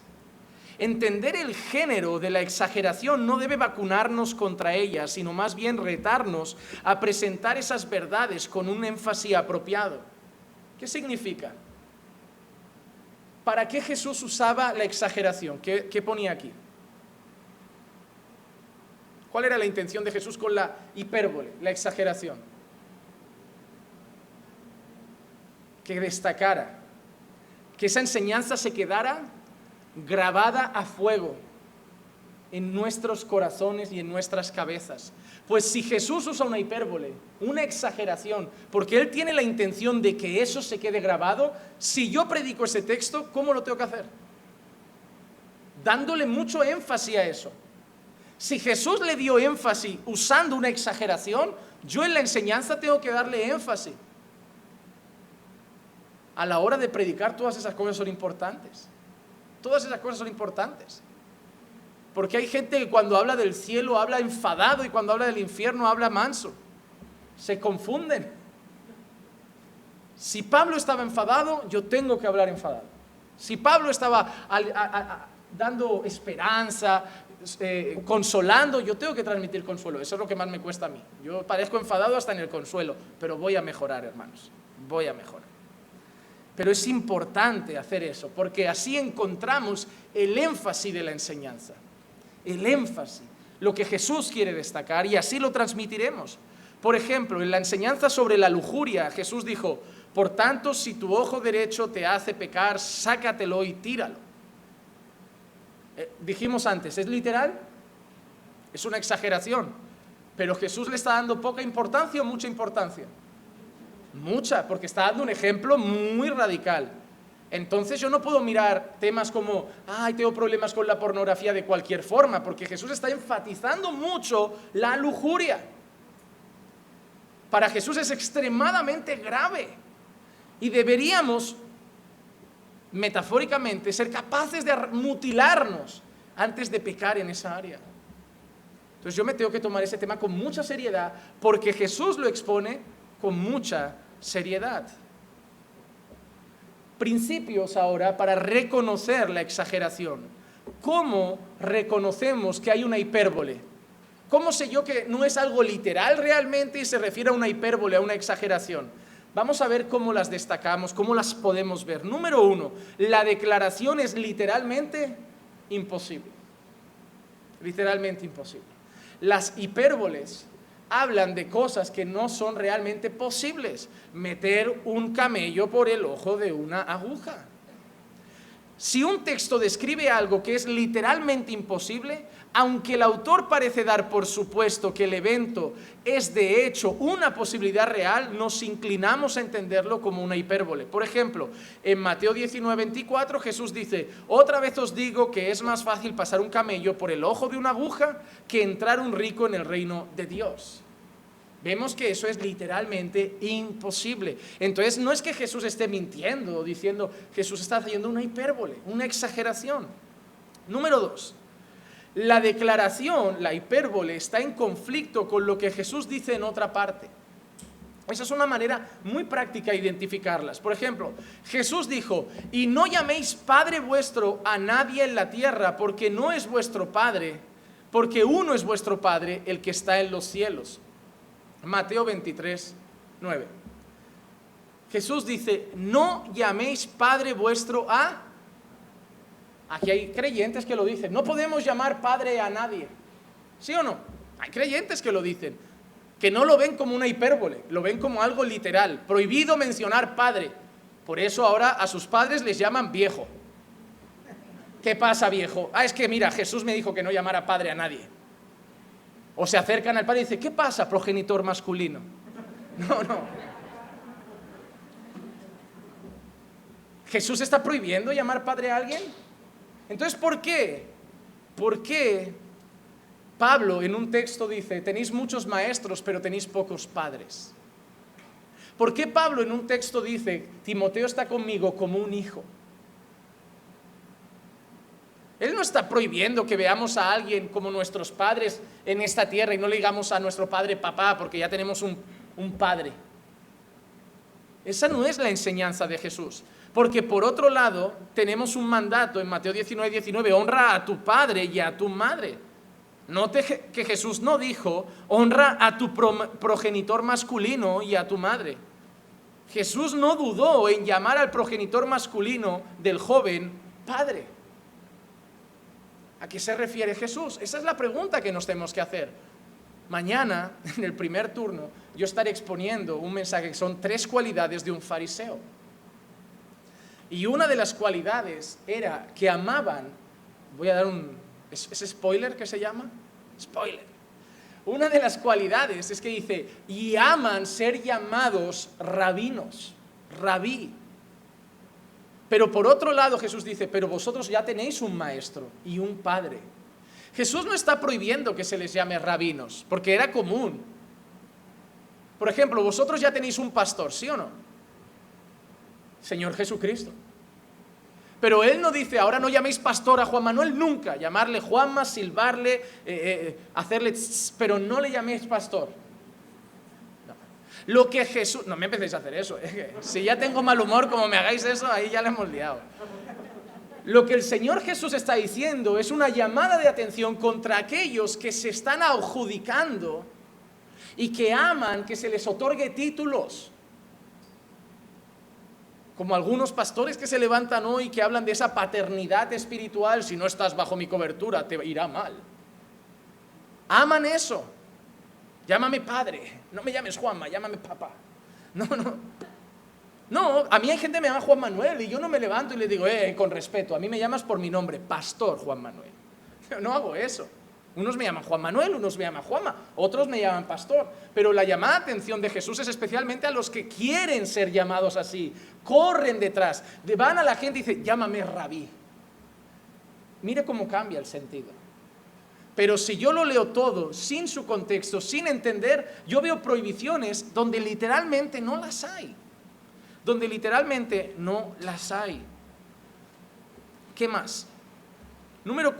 Entender el género de la exageración no debe vacunarnos contra ella, sino más bien retarnos a presentar esas verdades con un énfasis apropiado. ¿Qué significa? ¿Para qué Jesús usaba la exageración? ¿Qué ponía aquí? ¿Cuál era la intención de Jesús con la hipérbole, la exageración? Que destacara, que esa enseñanza se quedara grabada a fuego en nuestros corazones y en nuestras cabezas. Pues si Jesús usa una hipérbole, una exageración, porque Él tiene la intención de que eso se quede grabado, si yo predico ese texto, ¿cómo lo tengo que hacer? Dándole mucho énfasis a eso. Si Jesús le dio énfasis usando una exageración, yo en la enseñanza tengo que darle énfasis. A la hora de predicar, todas esas cosas son importantes. Todas esas cosas son importantes. Porque hay gente que cuando habla del cielo habla enfadado y cuando habla del infierno habla manso. Se confunden. Si Pablo estaba enfadado, yo tengo que hablar enfadado. Si Pablo estaba dando esperanza, consolando, yo tengo que transmitir consuelo. Eso es lo que más me cuesta a mí. Yo parezco enfadado hasta en el consuelo, pero voy a mejorar, hermanos. Voy a mejorar. Pero es importante hacer eso, porque así encontramos el énfasis de la enseñanza. El énfasis, lo que Jesús quiere destacar, y así lo transmitiremos. Por ejemplo, en la enseñanza sobre la lujuria, Jesús dijo: por tanto, si tu ojo derecho te hace pecar, sácatelo y tíralo. Dijimos antes, ¿es literal? Es una exageración, pero Jesús le está dando poca importancia o mucha importancia. Mucha, porque está dando un ejemplo muy radical. Entonces yo no puedo mirar temas como, tengo problemas con la pornografía de cualquier forma, porque Jesús está enfatizando mucho la lujuria. Para Jesús es extremadamente grave y deberíamos, metafóricamente, ser capaces de mutilarnos antes de pecar en esa área. Entonces yo me tengo que tomar ese tema con mucha seriedad, porque Jesús lo expone con mucha seriedad. Principios ahora para reconocer la exageración. ¿Cómo reconocemos que hay una hipérbole? ¿Cómo sé yo que no es algo literal realmente y se refiere a una hipérbole, a una exageración? Vamos a ver cómo las destacamos, cómo las podemos ver. Número 1, la declaración es literalmente imposible. Literalmente imposible. Las hipérboles hablan de cosas que no son realmente posibles. Meter un camello por el ojo de una aguja. Si un texto describe algo que es literalmente imposible, aunque el autor parece dar por supuesto que el evento es de hecho una posibilidad real, nos inclinamos a entenderlo como una hipérbole. Por ejemplo, en Mateo 19:24 Jesús dice: otra vez os digo que es más fácil pasar un camello por el ojo de una aguja que entrar un rico en el reino de Dios. Vemos que eso es literalmente imposible. Entonces no es que Jesús esté mintiendo, diciendo, Jesús está haciendo una hipérbole, una exageración. Número 2, la declaración, la hipérbole, está en conflicto con lo que Jesús dice en otra parte. Esa es una manera muy práctica de identificarlas. Por ejemplo, Jesús dijo: y no llaméis Padre vuestro a nadie en la tierra, porque no es vuestro Padre, porque uno es vuestro Padre, el que está en los cielos. Mateo 23:9. Jesús dice: no llaméis Padre vuestro a... Aquí hay creyentes que lo dicen. No podemos llamar Padre a nadie. ¿Sí o no? Hay creyentes que lo dicen, que no lo ven como una hipérbole, lo ven como algo literal. Prohibido mencionar Padre. Por eso ahora a sus padres les llaman viejo. ¿Qué pasa, viejo? Es que mira, Jesús me dijo que no llamara Padre a nadie. O se acercan al padre y dicen: ¿qué pasa, progenitor masculino? No. ¿Jesús está prohibiendo llamar padre a alguien? Entonces, ¿por qué? ¿Por qué Pablo en un texto dice: tenéis muchos maestros, pero tenéis pocos padres? ¿Por qué Pablo en un texto dice: Timoteo está conmigo como un hijo? Él no está prohibiendo que veamos a alguien como nuestros padres en esta tierra y no le digamos a nuestro padre papá, porque ya tenemos un padre. Esa no es la enseñanza de Jesús. Porque por otro lado, tenemos un mandato en Mateo 19:19, honra a tu padre y a tu madre. Note que Jesús no dijo: honra a tu progenitor masculino y a tu madre. Jesús no dudó en llamar al progenitor masculino del joven padre. ¿A qué se refiere Jesús? Esa es la pregunta que nos tenemos que hacer. Mañana, en el primer turno, yo estaré exponiendo un mensaje que son 3 cualidades de un fariseo. Y una de las cualidades era que amaban, voy a dar ¿es spoiler que se llama? Spoiler. Una de las cualidades es que dice: y aman ser llamados rabinos, rabí. Pero por otro lado Jesús dice: pero vosotros ya tenéis un maestro y un padre. Jesús no está prohibiendo que se les llame rabinos, porque era común. Por ejemplo, vosotros ya tenéis un pastor, ¿sí o no? Señor Jesucristo. Pero Él no dice: ahora no llaméis pastor a Juan Manuel nunca, llamarle Juanma, silbarle, hacerle pero no le llaméis pastor. Lo que Jesús... No me empecéis a hacer eso, si ya tengo mal humor, como me hagáis eso, ahí ya le hemos liado. Lo que el Señor Jesús está diciendo es una llamada de atención contra aquellos que se están adjudicando y que aman que se les otorgue títulos. Como algunos pastores que se levantan hoy que hablan de esa paternidad espiritual: si no estás bajo mi cobertura te irá mal. Aman eso. Llámame padre, no me llames Juanma, llámame papá. No, a mí hay gente que me llama Juan Manuel y yo no me levanto y le digo: con respeto, a mí me llamas por mi nombre, Pastor Juan Manuel. No hago eso. Unos me llaman Juan Manuel, unos me llaman Juanma, otros me llaman pastor. Pero la llamada de atención de Jesús es especialmente a los que quieren ser llamados así. Corren detrás, van a la gente y dicen: llámame rabí. Mire cómo cambia el sentido. Pero si yo lo leo todo sin su contexto, sin entender, yo veo prohibiciones donde literalmente no las hay. Donde literalmente no las hay. ¿Qué más? Número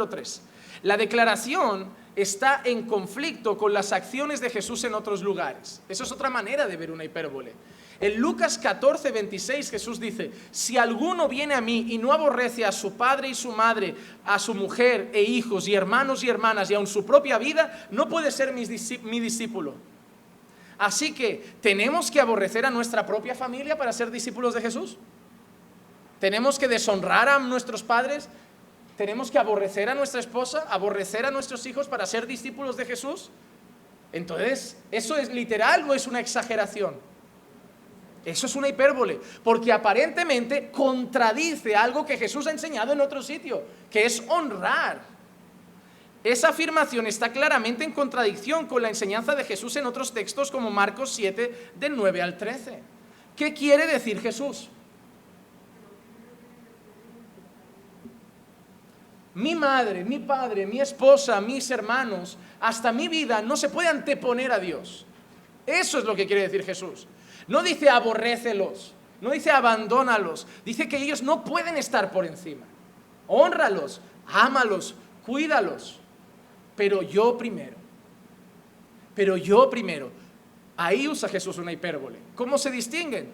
3. La declaración está en conflicto con las acciones de Jesús en otros lugares. Eso es otra manera de ver una hipérbole. En Lucas 14:26 Jesús dice: si alguno viene a mí y no aborrece a su padre y su madre, a su mujer e hijos y hermanos y hermanas y aun su propia vida, no puede ser mi discípulo. Así que, ¿tenemos que aborrecer a nuestra propia familia para ser discípulos de Jesús? ¿Tenemos que deshonrar a nuestros padres? ¿Tenemos que aborrecer a nuestra esposa, aborrecer a nuestros hijos para ser discípulos de Jesús? Entonces, ¿eso es literal o es una exageración? Eso es una hipérbole, porque aparentemente contradice algo que Jesús ha enseñado en otro sitio, que es honrar. Esa afirmación está claramente en contradicción con la enseñanza de Jesús en otros textos como Marcos 7, del 9 al 13. ¿Qué quiere decir Jesús? Mi madre, mi padre, mi esposa, mis hermanos, hasta mi vida no se puede anteponer a Dios. Eso es lo que quiere decir Jesús. No dice aborrécelos, no dice abandónalos, dice que ellos no pueden estar por encima. Hónralos, ámalos, cuídalos, pero yo primero. Pero yo primero. Ahí usa Jesús una hipérbole. ¿Cómo se distinguen?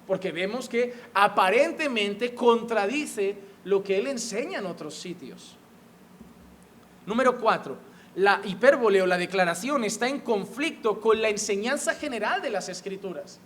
Porque vemos que aparentemente contradice lo que él enseña en otros sitios. Número 4. La hipérbole o la declaración está en conflicto con la enseñanza general de las Escrituras.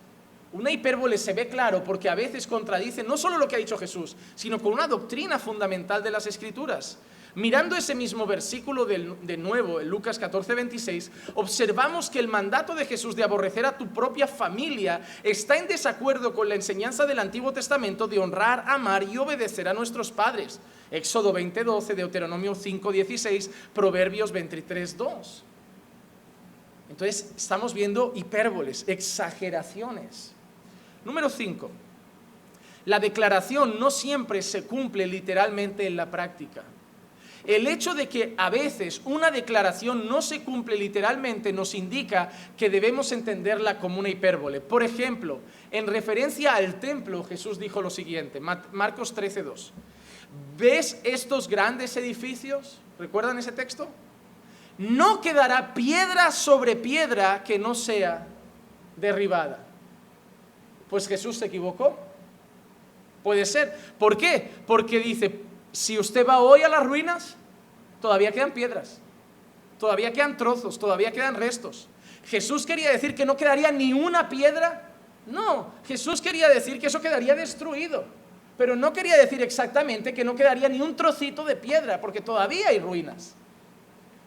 Una hipérbole se ve claro porque a veces contradice no solo lo que ha dicho Jesús, sino con una doctrina fundamental de las Escrituras. Mirando ese mismo versículo de nuevo, en Lucas 14, 26, observamos que el mandato de Jesús de aborrecer a tu propia familia está en desacuerdo con la enseñanza del Antiguo Testamento de honrar, amar y obedecer a nuestros padres. Éxodo 20, 12, Deuteronomio 5, 16, Proverbios 23, 2. Entonces, estamos viendo hipérboles, exageraciones. Número 5. La declaración no siempre se cumple literalmente en la práctica. El hecho de que a veces una declaración no se cumple literalmente nos indica que debemos entenderla como una hipérbole. Por ejemplo, en referencia al templo, Jesús dijo lo siguiente, Marcos 13, 2. ¿Ves estos grandes edificios? ¿Recuerdan ese texto? No quedará piedra sobre piedra que no sea derribada. Pues Jesús se equivocó. Puede ser. ¿Por qué? Porque dice, si usted va hoy a las ruinas, todavía quedan piedras, todavía quedan trozos, todavía quedan restos. ¿Jesús quería decir que no quedaría ni una piedra? No, Jesús quería decir que eso quedaría destruido, pero no quería decir exactamente que no quedaría ni un trocito de piedra, porque todavía hay ruinas.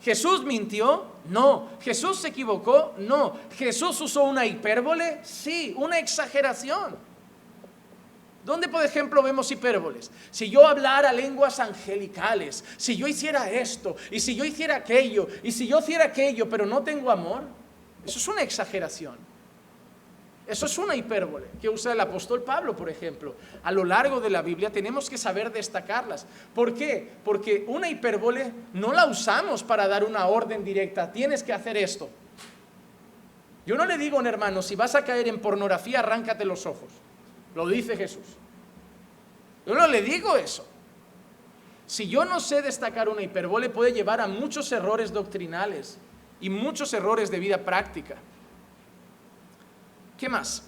¿Jesús mintió? No. ¿Jesús se equivocó? No. ¿Jesús usó una hipérbole? Sí, una exageración. ¿Dónde, por ejemplo, vemos hipérboles? Si yo hablara lenguas angelicales, si yo hiciera esto, y si yo hiciera aquello, y si yo hiciera aquello, pero no tengo amor, eso es una exageración. Eso es una hipérbole que usa el apóstol Pablo, por ejemplo. A lo largo de la Biblia tenemos que saber destacarlas. ¿Por qué? Porque una hipérbole no la usamos para dar una orden directa. Tienes que hacer esto. Yo no le digo a un hermano, si vas a caer en pornografía, arráncate los ojos. Lo dice Jesús. Yo no le digo eso. Si yo no sé destacar una hipérbole, puede llevar a muchos errores doctrinales y muchos errores de vida práctica. ¿Qué más?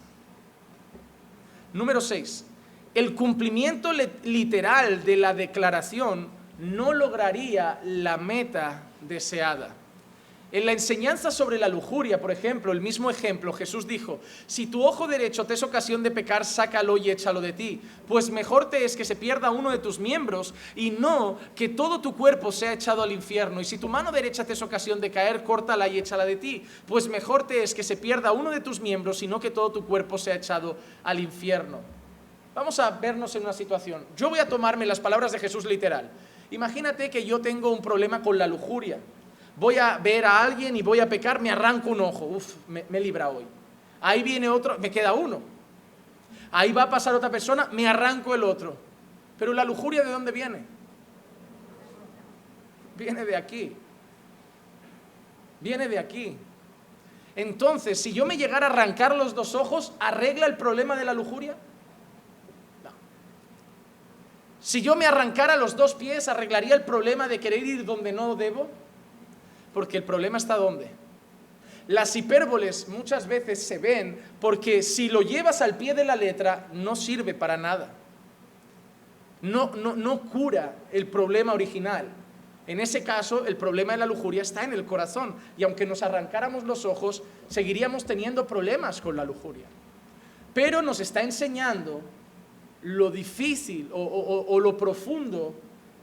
Número 6. El cumplimiento literal de la declaración no lograría la meta deseada. En la enseñanza sobre la lujuria, por ejemplo, el mismo ejemplo, Jesús dijo, si tu ojo derecho te es ocasión de pecar, sácalo y échalo de ti, pues mejor te es que se pierda uno de tus miembros y no que todo tu cuerpo sea echado al infierno. Y si tu mano derecha te es ocasión de caer, córtala y échala de ti, pues mejor te es que se pierda uno de tus miembros y no que todo tu cuerpo sea echado al infierno. Vamos a vernos en una situación. Yo voy a tomarme las palabras de Jesús literal. Imagínate que yo tengo un problema con la lujuria. Voy a ver a alguien y voy a pecar, me arranco un ojo. Me libra hoy. Ahí viene otro, me queda uno. Ahí va a pasar otra persona, me arranco el otro. Pero la lujuria, ¿de dónde viene? Viene de aquí. Viene de aquí. Entonces, si yo me llegara a arrancar los dos ojos, ¿arregla el problema de la lujuria? No. Si yo me arrancara los dos pies, ¿arreglaría el problema de querer ir donde no debo? Porque el problema está ¿dónde? Las hipérboles muchas veces se ven porque si lo llevas al pie de la letra no sirve para nada. No cura el problema original. En ese caso, el problema de la lujuria está en el corazón y aunque nos arrancáramos los ojos, seguiríamos teniendo problemas con la lujuria. Pero nos está enseñando lo difícil o lo profundo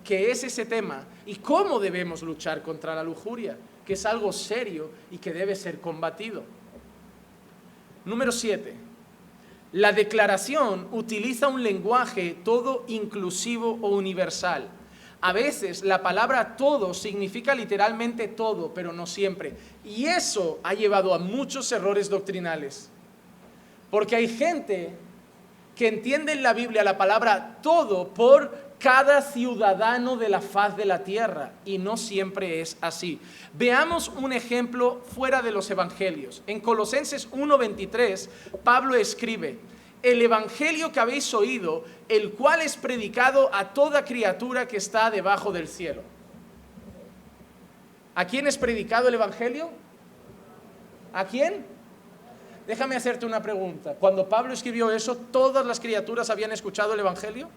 que es ese tema y cómo debemos luchar contra la lujuria, que es algo serio y que debe ser combatido. Número 7. La declaración utiliza un lenguaje todo inclusivo o universal. A veces la palabra todo significa literalmente todo, pero no siempre. Y eso ha llevado a muchos errores doctrinales. Porque hay gente que entiende en la Biblia la palabra todo por cada ciudadano de la faz de la tierra, y no siempre es así. Veamos un ejemplo fuera de los evangelios. En Colosenses 1:23, Pablo escribe: el evangelio que habéis oído, el cual es predicado a toda criatura que está debajo del cielo. ¿A quién es predicado el evangelio? ¿A quién? Déjame hacerte una pregunta. Cuando Pablo escribió eso, ¿todas las criaturas habían escuchado el evangelio?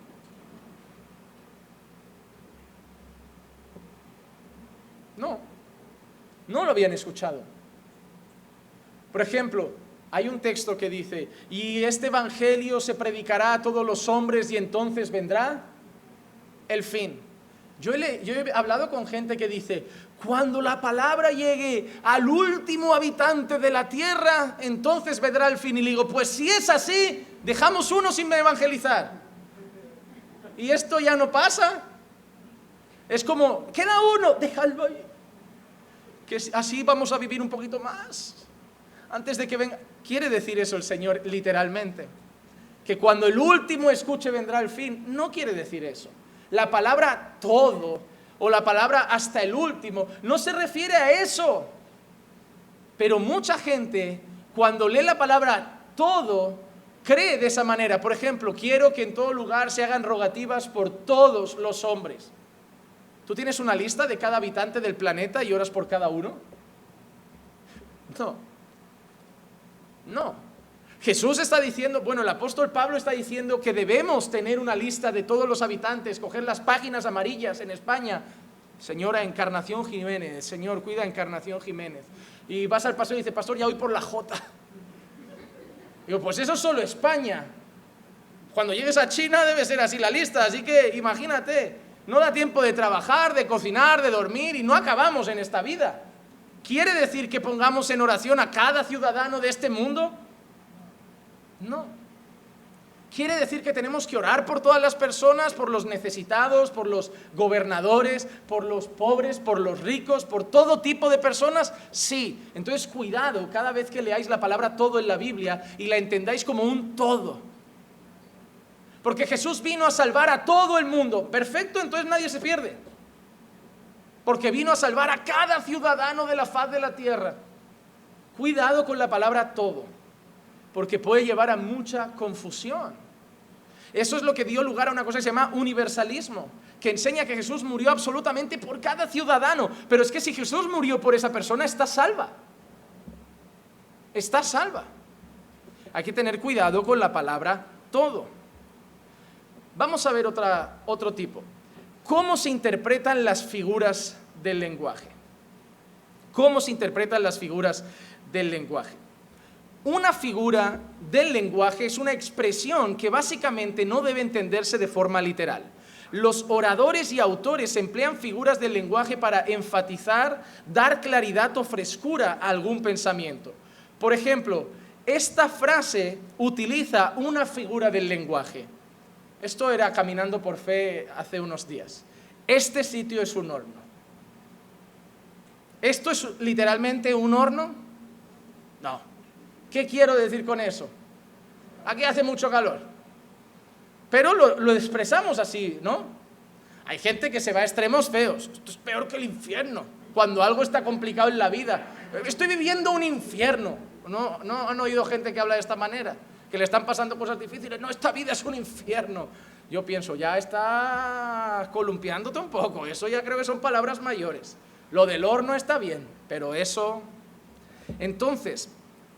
No lo habían escuchado. Por ejemplo, hay un texto que dice: y este evangelio se predicará a todos los hombres y entonces vendrá el fin. Yo he hablado con gente que dice: cuando la palabra llegue al último habitante de la tierra, entonces vendrá el fin. Y le digo: pues si es así, dejamos uno sin evangelizar. Y esto ya no pasa. Es como, queda uno, déjalo ahí. Que así vamos a vivir un poquito más antes de que venga. Quiere decir eso el Señor literalmente, que cuando el último escuche vendrá el fin. No quiere decir eso. La palabra todo o la palabra hasta el último no se refiere a eso. Pero mucha gente, cuando lee la palabra todo, cree de esa manera. Por ejemplo, quiero que en todo lugar se hagan rogativas por todos los hombres. ¿Tú tienes una lista de cada habitante del planeta y oras por cada uno? No. Jesús está diciendo, bueno, el apóstol Pablo está diciendo que debemos tener una lista de todos los habitantes, coger las páginas amarillas en España. Señora Encarnación Jiménez, Señor, cuida a Encarnación Jiménez. Y vas al pastor y dice: pastor, ya voy por la J. Digo, pues eso es solo España. Cuando llegues a China debe ser así la lista, así que imagínate. No da tiempo de trabajar, de cocinar, de dormir, y no acabamos en esta vida. ¿Quiere decir que pongamos en oración a cada ciudadano de este mundo? No. ¿Quiere decir que tenemos que orar por todas las personas, por los necesitados, por los gobernadores, por los pobres, por los ricos, por todo tipo de personas? Sí. Entonces, cuidado cada vez que leáis la palabra todo en la Biblia y la entendáis como un todo. Porque Jesús vino a salvar a todo el mundo. Perfecto, entonces nadie se pierde. Porque vino a salvar a cada ciudadano de la faz de la tierra. Cuidado con la palabra todo, porque puede llevar a mucha confusión. Eso es lo que dio lugar a una cosa que se llama universalismo, que enseña que Jesús murió absolutamente por cada ciudadano. Pero es que si Jesús murió por esa persona, está salva. Está salva. Hay que tener cuidado con la palabra todo. Vamos a ver otro tipo. ¿Cómo se interpretan las figuras del lenguaje? ¿Cómo se interpretan las figuras del lenguaje? Una figura del lenguaje es una expresión que básicamente no debe entenderse de forma literal. Los oradores y autores emplean figuras del lenguaje para enfatizar, dar claridad o frescura a algún pensamiento. Por ejemplo, esta frase utiliza una figura del lenguaje. Esto era caminando por fe hace unos días. Este sitio es un horno. ¿Esto es literalmente un horno? No. ¿Qué quiero decir con eso? Aquí hace mucho calor. Pero lo expresamos así, ¿no? Hay gente que se va a extremos feos. Esto es peor que el infierno. Cuando algo está complicado en la vida. Estoy viviendo un infierno. ¿No han oído gente que habla de esta manera? Que le están pasando cosas difíciles. No, esta vida es un infierno. Yo pienso, ya está columpiándote un poco. Eso ya creo que son palabras mayores. Lo del horno está bien, pero eso... Entonces,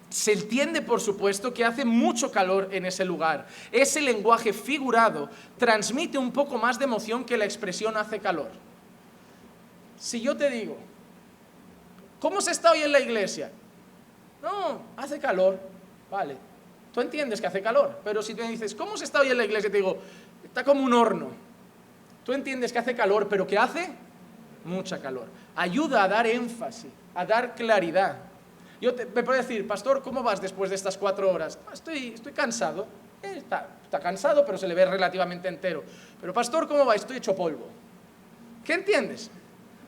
se entiende, por supuesto, que hace mucho calor en ese lugar. Ese lenguaje figurado transmite un poco más de emoción que la expresión hace calor. Si yo te digo, ¿cómo se está hoy en la iglesia? No, hace calor. Vale, tú entiendes que hace calor, pero si me dices, ¿cómo se está hoy en la iglesia? Te digo, está como un horno. Tú entiendes que hace calor, pero ¿qué hace? Mucha calor. Ayuda a dar énfasis, a dar claridad. Me puede decir, pastor, ¿cómo vas después de estas 4 horas? Estoy cansado. Está cansado, pero se le ve relativamente entero. Pero pastor, ¿cómo va? Estoy hecho polvo. ¿Qué entiendes?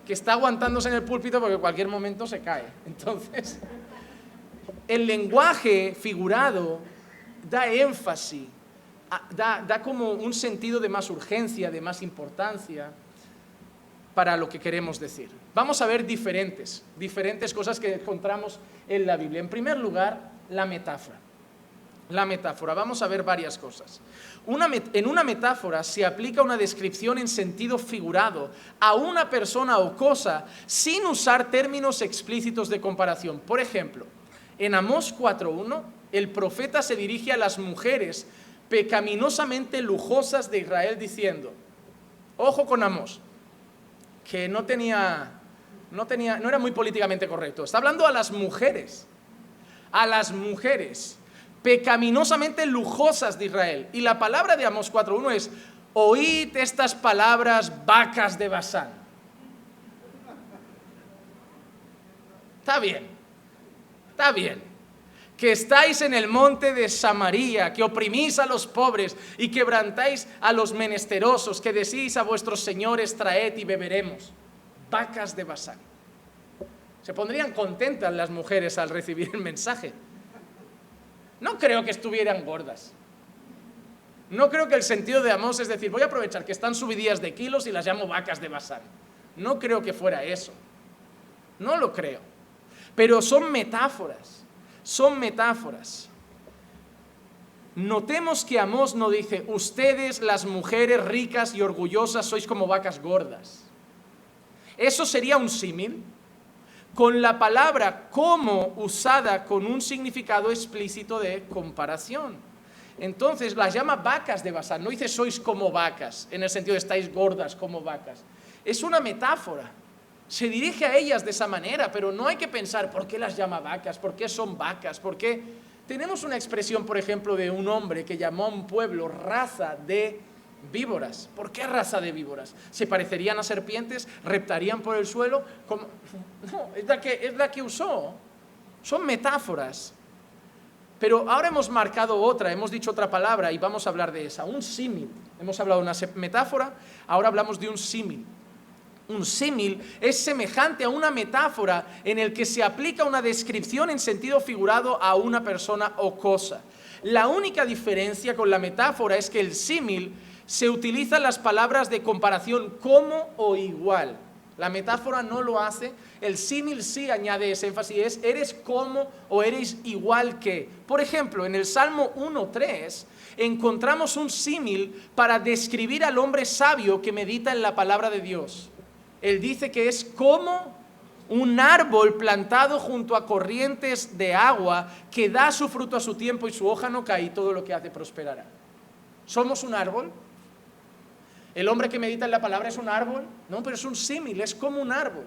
Que está aguantándose en el púlpito porque en cualquier momento se cae. Entonces, el lenguaje figurado da énfasis, da como un sentido de más urgencia, de más importancia para lo que queremos decir. Vamos a ver diferentes cosas que encontramos en la Biblia. En primer lugar, la metáfora. La metáfora, vamos a ver varias cosas. En una metáfora se aplica una descripción en sentido figurado a una persona o cosa sin usar términos explícitos de comparación. Por ejemplo, en Amós 4:1, el profeta se dirige a las mujeres pecaminosamente lujosas de Israel diciendo, ojo con Amós, que no era muy políticamente correcto. Está hablando a las mujeres pecaminosamente lujosas de Israel. Y la palabra de Amós 4:1 es, oíd estas palabras, vacas de Basán. Está bien. Que estáis en el monte de Samaria, que oprimís a los pobres y quebrantáis a los menesterosos, que decís a vuestros señores, traed y beberemos. Vacas de Basán. Se pondrían contentas las mujeres al recibir el mensaje. No creo que estuvieran gordas. No creo que el sentido de Amós es decir, voy a aprovechar que están subidas de kilos y las llamo vacas de Basán. No creo que fuera eso. No lo creo. Pero son metáforas. Notemos que Amós no dice, ustedes, las mujeres ricas y orgullosas, sois como vacas gordas. Eso sería un símil con la palabra como usada con un significado explícito de comparación. Entonces las llama vacas de Basán, no dice sois como vacas, en el sentido de estáis gordas como vacas. Es una metáfora, se dirige a ellas de esa manera, pero no hay que pensar por qué las llama vacas, por qué son vacas, por qué. Tenemos una expresión, por ejemplo, de un hombre que llamó a un pueblo raza de víboras. ¿Por qué raza de víboras? ¿Se parecerían a serpientes? ¿Reptarían por el suelo? No, es la que usó. Son metáforas. Pero ahora hemos marcado otra, hemos dicho otra palabra y vamos a hablar de esa. Un símil. Hemos hablado de una metáfora, ahora hablamos de un símil. Un símil es semejante a una metáfora en el que se aplica una descripción en sentido figurado a una persona o cosa. La única diferencia con la metáfora es que el símil se utilizan las palabras de comparación como o igual. La metáfora no lo hace, el símil sí añade ese énfasis, eres como o eres igual que. Por ejemplo, en el Salmo 1:3 encontramos un símil para describir al hombre sabio que medita en la palabra de Dios. Él dice que es como un árbol plantado junto a corrientes de agua que da su fruto a su tiempo y su hoja no cae y todo lo que hace prosperará. ¿Somos un árbol? ¿El hombre que medita en la palabra es un árbol? No, pero es un símil, es como un árbol.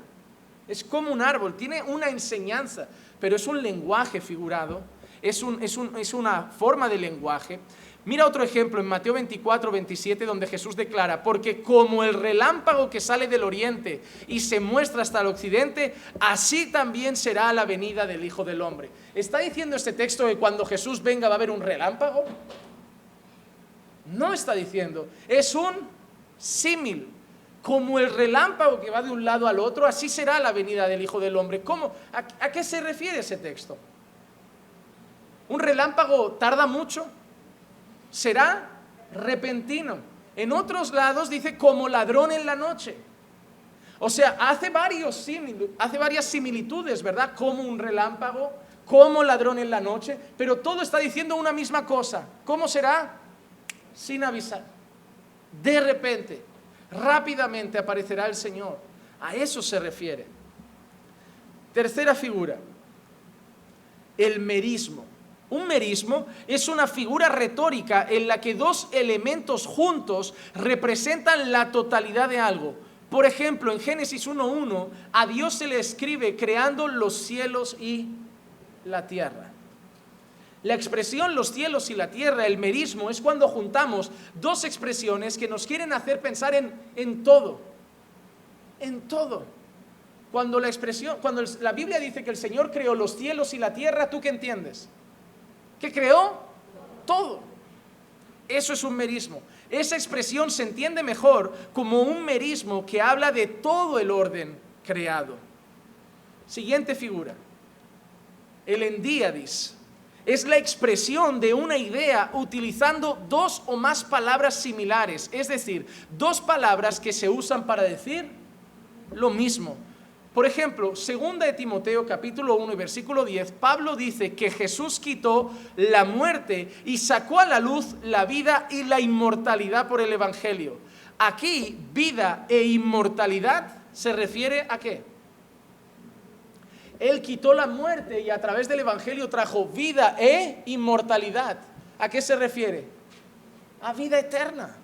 Es como un árbol, tiene una enseñanza, pero es un lenguaje figurado, es una forma de lenguaje. Mira otro ejemplo en Mateo 24:27 donde Jesús declara, porque como el relámpago que sale del oriente y se muestra hasta el occidente, así también será la venida del Hijo del Hombre. ¿Está diciendo este texto que cuando Jesús venga va a haber un relámpago? No está diciendo, es un símil. Como el relámpago que va de un lado al otro, así será la venida del Hijo del Hombre. ¿Cómo? ¿A qué se refiere ese texto? ¿Un relámpago tarda mucho? Será repentino. En otros lados dice como ladrón en la noche. O sea, hace varias similitudes, ¿verdad? Como un relámpago, como ladrón en la noche, pero todo está diciendo una misma cosa. ¿Cómo será? Sin avisar. De repente, rápidamente aparecerá el Señor. A eso se refiere. Tercera figura, el merismo. Un merismo es una figura retórica en la que dos elementos juntos representan la totalidad de algo. Por ejemplo, en Génesis 1:1, a Dios se le escribe creando los cielos y la tierra. La expresión los cielos y la tierra, el merismo, es cuando juntamos dos expresiones que nos quieren hacer pensar en todo. En todo. Cuando la Biblia dice que el Señor creó los cielos y la tierra, ¿tú qué entiendes? ¿Qué creó? Todo. Eso es un merismo. Esa expresión se entiende mejor como un merismo que habla de todo el orden creado. Siguiente figura. El endíadis es la expresión de una idea utilizando dos o más palabras similares, es decir, dos palabras que se usan para decir lo mismo. Por ejemplo, 2 de Timoteo capítulo 1 y versículo 10, Pablo dice que Jesús quitó la muerte y sacó a la luz la vida y la inmortalidad por el Evangelio. Aquí, vida e inmortalidad se refiere ¿a qué? Él quitó la muerte y a través del Evangelio trajo vida e inmortalidad. ¿A qué se refiere? A vida eterna.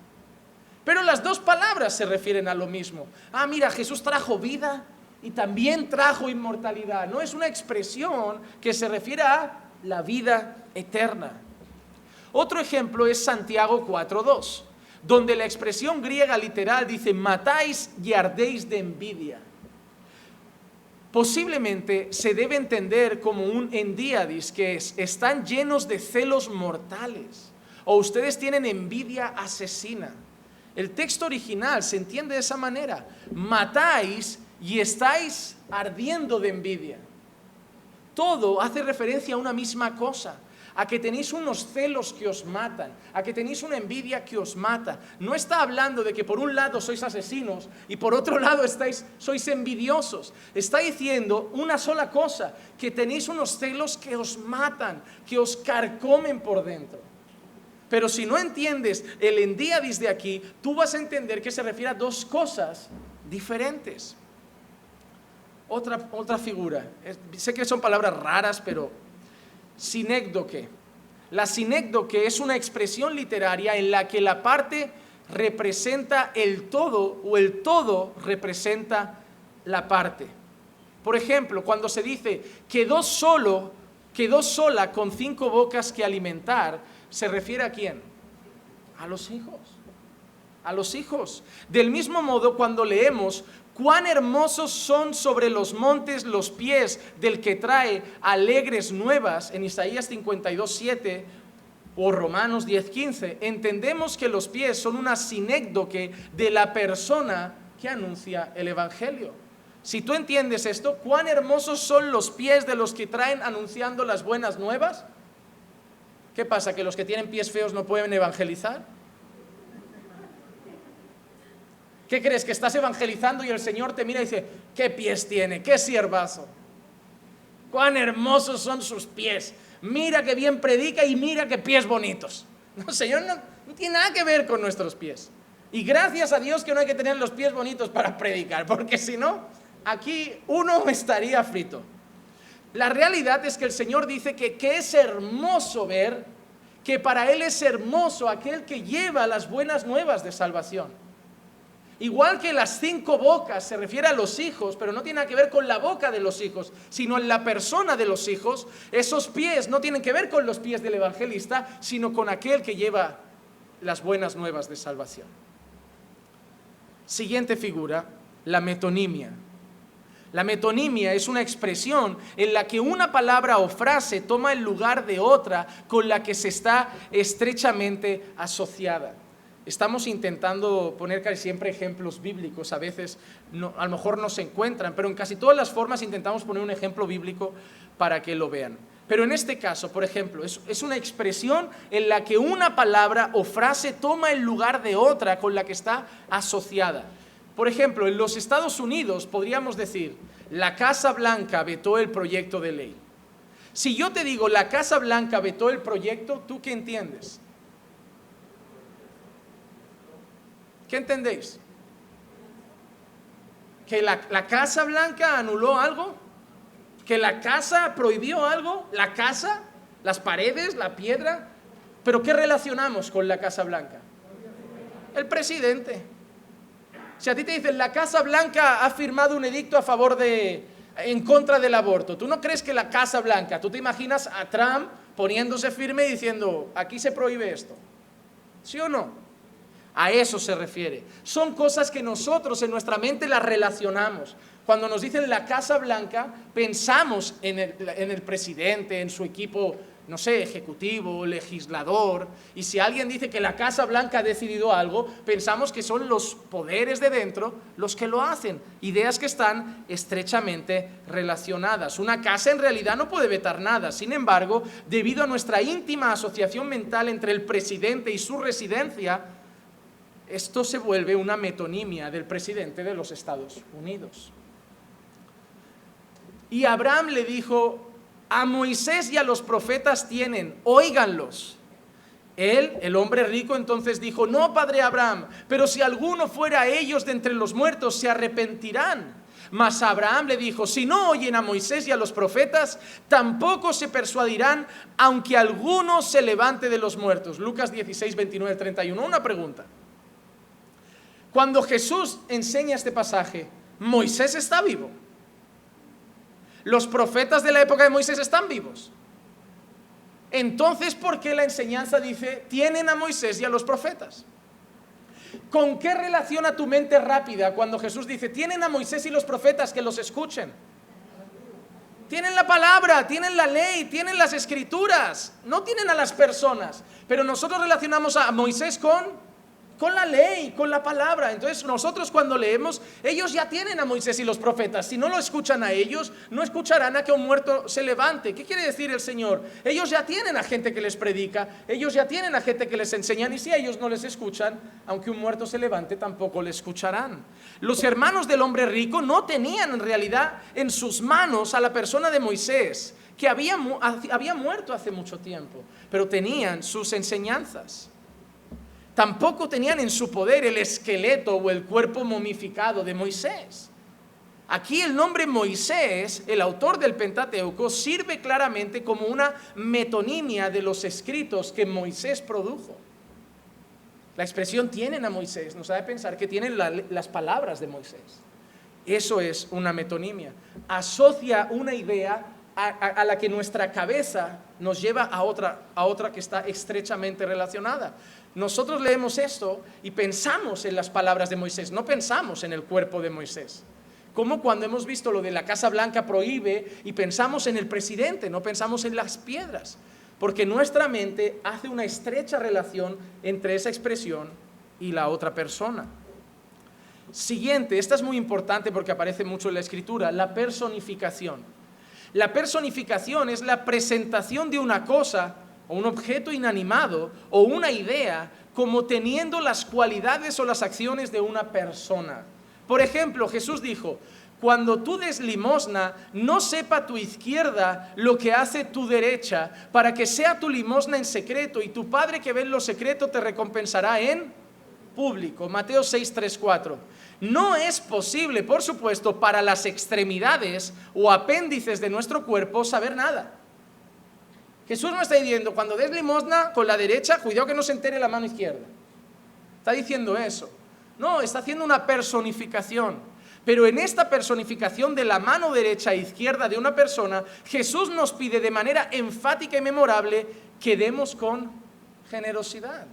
Pero las dos palabras se refieren a lo mismo. Mira, Jesús trajo vida y también trajo inmortalidad. No es una expresión que se refiere a la vida eterna. Otro ejemplo es Santiago 4:2, donde la expresión griega literal dice: matáis y ardéis de envidia. Posiblemente se debe entender como un endíadis, que están llenos de celos mortales, o ustedes tienen envidia asesina. El texto original se entiende de esa manera: matáis y estáis ardiendo de envidia. Todo hace referencia a una misma cosa, a que tenéis unos celos que os matan, a que tenéis una envidia que os mata. No está hablando de que por un lado sois asesinos y por otro lado sois envidiosos. Está diciendo una sola cosa, que tenéis unos celos que os matan, que os carcomen por dentro. Pero si no entiendes el endíadis de aquí, tú vas a entender que se refiere a dos cosas diferentes. Otra figura, sé que son palabras raras, pero sinécdoque. La sinécdoque es una expresión literaria en la que la parte representa el todo o el todo representa la parte. Por ejemplo, cuando se dice quedó sola con 5 bocas que alimentar, ¿se refiere a quién? A los hijos. A los hijos. Del mismo modo, cuando leemos cuán hermosos son sobre los montes los pies del que trae alegres nuevas, en Isaías 52:7 o Romanos 10:15, entendemos que los pies son una sinécdoque de la persona que anuncia el Evangelio. Si tú entiendes esto, cuán hermosos son los pies de los que traen anunciando las buenas nuevas. ¿Qué pasa? ¿Que los que tienen pies feos no pueden evangelizar? ¿Qué crees? ¿Que estás evangelizando y el Señor te mira y dice: qué pies tiene, qué siervazo? Cuán hermosos son sus pies. Mira qué bien predica y mira qué pies bonitos. No, Señor, no tiene nada que ver con nuestros pies. Y gracias a Dios que no hay que tener los pies bonitos para predicar, porque si no, aquí uno estaría frito. La realidad es que el Señor dice que es hermoso ver, que para Él es hermoso aquel que lleva las buenas nuevas de salvación. Igual que las 5 bocas se refiere a los hijos, pero no tiene nada que ver con la boca de los hijos, sino en la persona de los hijos. Esos pies no tienen que ver con los pies del evangelista, sino con aquel que lleva las buenas nuevas de salvación. Siguiente figura, la metonimia. La metonimia es una expresión en la que una palabra o frase toma el lugar de otra con la que se está estrechamente asociada. Estamos intentando poner casi siempre ejemplos bíblicos, a veces a lo mejor no se encuentran, pero en casi todas las formas intentamos poner un ejemplo bíblico para que lo vean. Pero en este caso, por ejemplo, es una expresión en la que una palabra o frase toma el lugar de otra con la que está asociada. Por ejemplo, en los Estados Unidos podríamos decir: la Casa Blanca vetó el proyecto de ley. Si yo te digo la Casa Blanca vetó el proyecto, ¿tú qué entiendes? ¿Qué entendéis? ¿Que la Casa Blanca anuló algo? ¿Que la casa prohibió algo? ¿La casa? ¿Las paredes? ¿La piedra? ¿Pero qué relacionamos con la Casa Blanca? El presidente. Si a ti te dicen la Casa Blanca ha firmado un edicto en contra del aborto, ¿tú no crees que la Casa Blanca, tú te imaginas a Trump poniéndose firme y diciendo: aquí se prohíbe esto? ¿Sí o no? A eso se refiere. Son cosas que nosotros en nuestra mente las relacionamos. Cuando nos dicen la Casa Blanca, pensamos en el presidente, en su equipo, no sé, ejecutivo, legislador. Y si alguien dice que la Casa Blanca ha decidido algo, pensamos que son los poderes de dentro los que lo hacen. Ideas que están estrechamente relacionadas. Una casa en realidad no puede vetar nada. Sin embargo, debido a nuestra íntima asociación mental entre el presidente y su residencia, esto se vuelve una metonimia del presidente de los Estados Unidos. Y Abraham le dijo: a Moisés y a los profetas tienen, óiganlos. Él, el hombre rico, entonces dijo: no, padre Abraham, pero si alguno fuera a ellos de entre los muertos, se arrepentirán. Mas Abraham le dijo: si no oyen a Moisés y a los profetas, tampoco se persuadirán, aunque alguno se levante de los muertos. Lucas 16, 29, 31. Una pregunta. Cuando Jesús enseña este pasaje, Moisés está vivo. Los profetas de la época de Moisés están vivos. Entonces, ¿por qué la enseñanza dice tienen a Moisés y a los profetas? ¿Con qué relaciona tu mente rápida cuando Jesús dice tienen a Moisés y los profetas, que los escuchen? Tienen la palabra, tienen la ley, tienen las escrituras, no tienen a las personas. Pero nosotros relacionamos a Moisés con la ley, con la palabra. Entonces nosotros cuando leemos, ellos ya tienen a Moisés y los profetas. Si no lo escuchan a ellos, no escucharán a que un muerto se levante. ¿Qué quiere decir el Señor? Ellos ya tienen a gente que les predica, ellos ya tienen a gente que les enseñan, y si a ellos no les escuchan, aunque un muerto se levante, tampoco le escucharán. Los hermanos del hombre rico no tenían en realidad en sus manos a la persona de Moisés, que había muerto hace mucho tiempo, pero tenían sus enseñanzas. Tampoco tenían en su poder el esqueleto o el cuerpo momificado de Moisés. Aquí el nombre Moisés, el autor del Pentateuco, sirve claramente como una metonimia de los escritos que Moisés produjo. La expresión tienen a Moisés nos hace pensar que tienen las palabras de Moisés. Eso es una metonimia. Asocia una idea a la que nuestra cabeza nos lleva a otra que está estrechamente relacionada. Nosotros leemos esto y pensamos en las palabras de Moisés, no pensamos en el cuerpo de Moisés. Como cuando hemos visto lo de la Casa Blanca prohíbe y pensamos en el presidente, no pensamos en las piedras, porque nuestra mente hace una estrecha relación entre esa expresión y la otra persona. Siguiente, esta es muy importante porque aparece mucho en la Escritura, la personificación. La personificación es la presentación de una cosa o un objeto inanimado o una idea como teniendo las cualidades o las acciones de una persona. Por ejemplo, Jesús dijo: cuando tú des limosna, no sepa tu izquierda lo que hace tu derecha, para que sea tu limosna en secreto, y tu Padre que ve en lo secreto te recompensará en público. Mateo 6, 3, 4. No es posible, por supuesto, para las extremidades o apéndices de nuestro cuerpo saber nada. Jesús no está diciendo, cuando des limosna con la derecha, cuidado que no se entere la mano izquierda. Está diciendo eso. No, está haciendo una personificación. Pero en esta personificación de la mano derecha e izquierda de una persona, Jesús nos pide de manera enfática y memorable que demos con generosidad.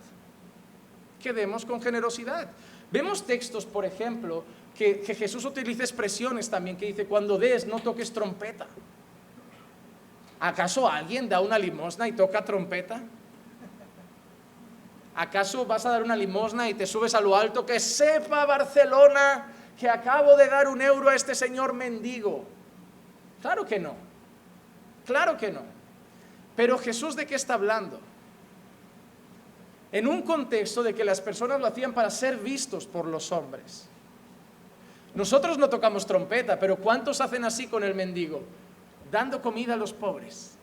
Que demos con generosidad. Vemos textos, por ejemplo, que Jesús utiliza expresiones también que dice, cuando des, no toques trompeta. ¿Acaso alguien da una limosna y toca trompeta? ¿Acaso vas a dar una limosna y te subes a lo alto? Que sepa Barcelona que acabo de dar €1 a este señor mendigo. Claro que no. Claro que no. Pero Jesús, ¿de qué está hablando? En un contexto de que las personas lo hacían para ser vistos por los hombres. Nosotros no tocamos trompeta, pero ¿cuántos hacen así con el mendigo? Dando comida a los pobres.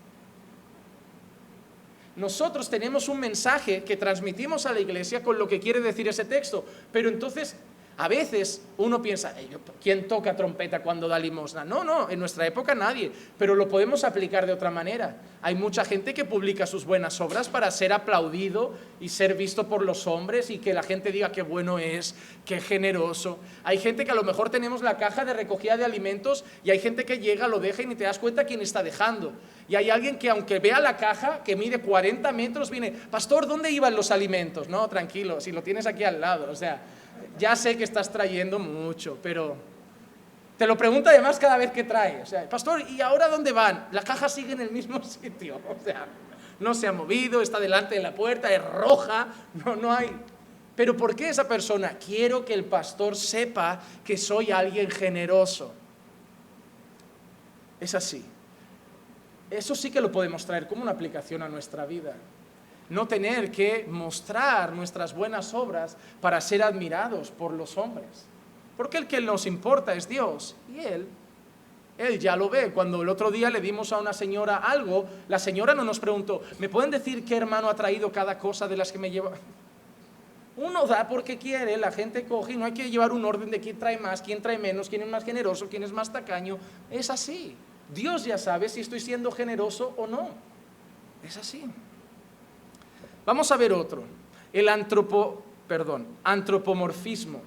Nosotros tenemos un mensaje que transmitimos a la iglesia con lo que quiere decir ese texto, pero entonces A veces uno piensa, ¿quién toca trompeta cuando da limosna? No, en nuestra época nadie, pero lo podemos aplicar de otra manera. Hay mucha gente que publica sus buenas obras para ser aplaudido y ser visto por los hombres y que la gente diga qué bueno es, qué generoso. Hay gente que a lo mejor tenemos la caja de recogida de alimentos y hay gente que llega, lo deja y ni te das cuenta quién está dejando. Y hay alguien que aunque vea la caja, que mide 40 metros, viene, pastor, ¿dónde iban los alimentos? No, tranquilo, si lo tienes aquí al lado, o sea, ya sé que estás trayendo mucho, pero te lo pregunta además cada vez que trae. O sea, pastor, ¿y ahora dónde van? La caja sigue en el mismo sitio, o sea, no se ha movido, está delante de la puerta, es roja, no hay. Pero ¿por qué esa persona? Quiero que el pastor sepa que soy alguien generoso. Es así. Eso sí que lo podemos traer como una aplicación a nuestra vida. No tener que mostrar nuestras buenas obras para ser admirados por los hombres. Porque el que nos importa es Dios y Él ya lo ve. Cuando el otro día le dimos a una señora algo, la señora no nos preguntó, ¿me pueden decir qué hermano ha traído cada cosa de las que me lleva? Uno da porque quiere, la gente coge y no hay que llevar un orden de quién trae más, quién trae menos, quién es más generoso, quién es más tacaño. Es así. Dios ya sabe si estoy siendo generoso o no. Es así. Vamos a ver otro, el antropomorfismo.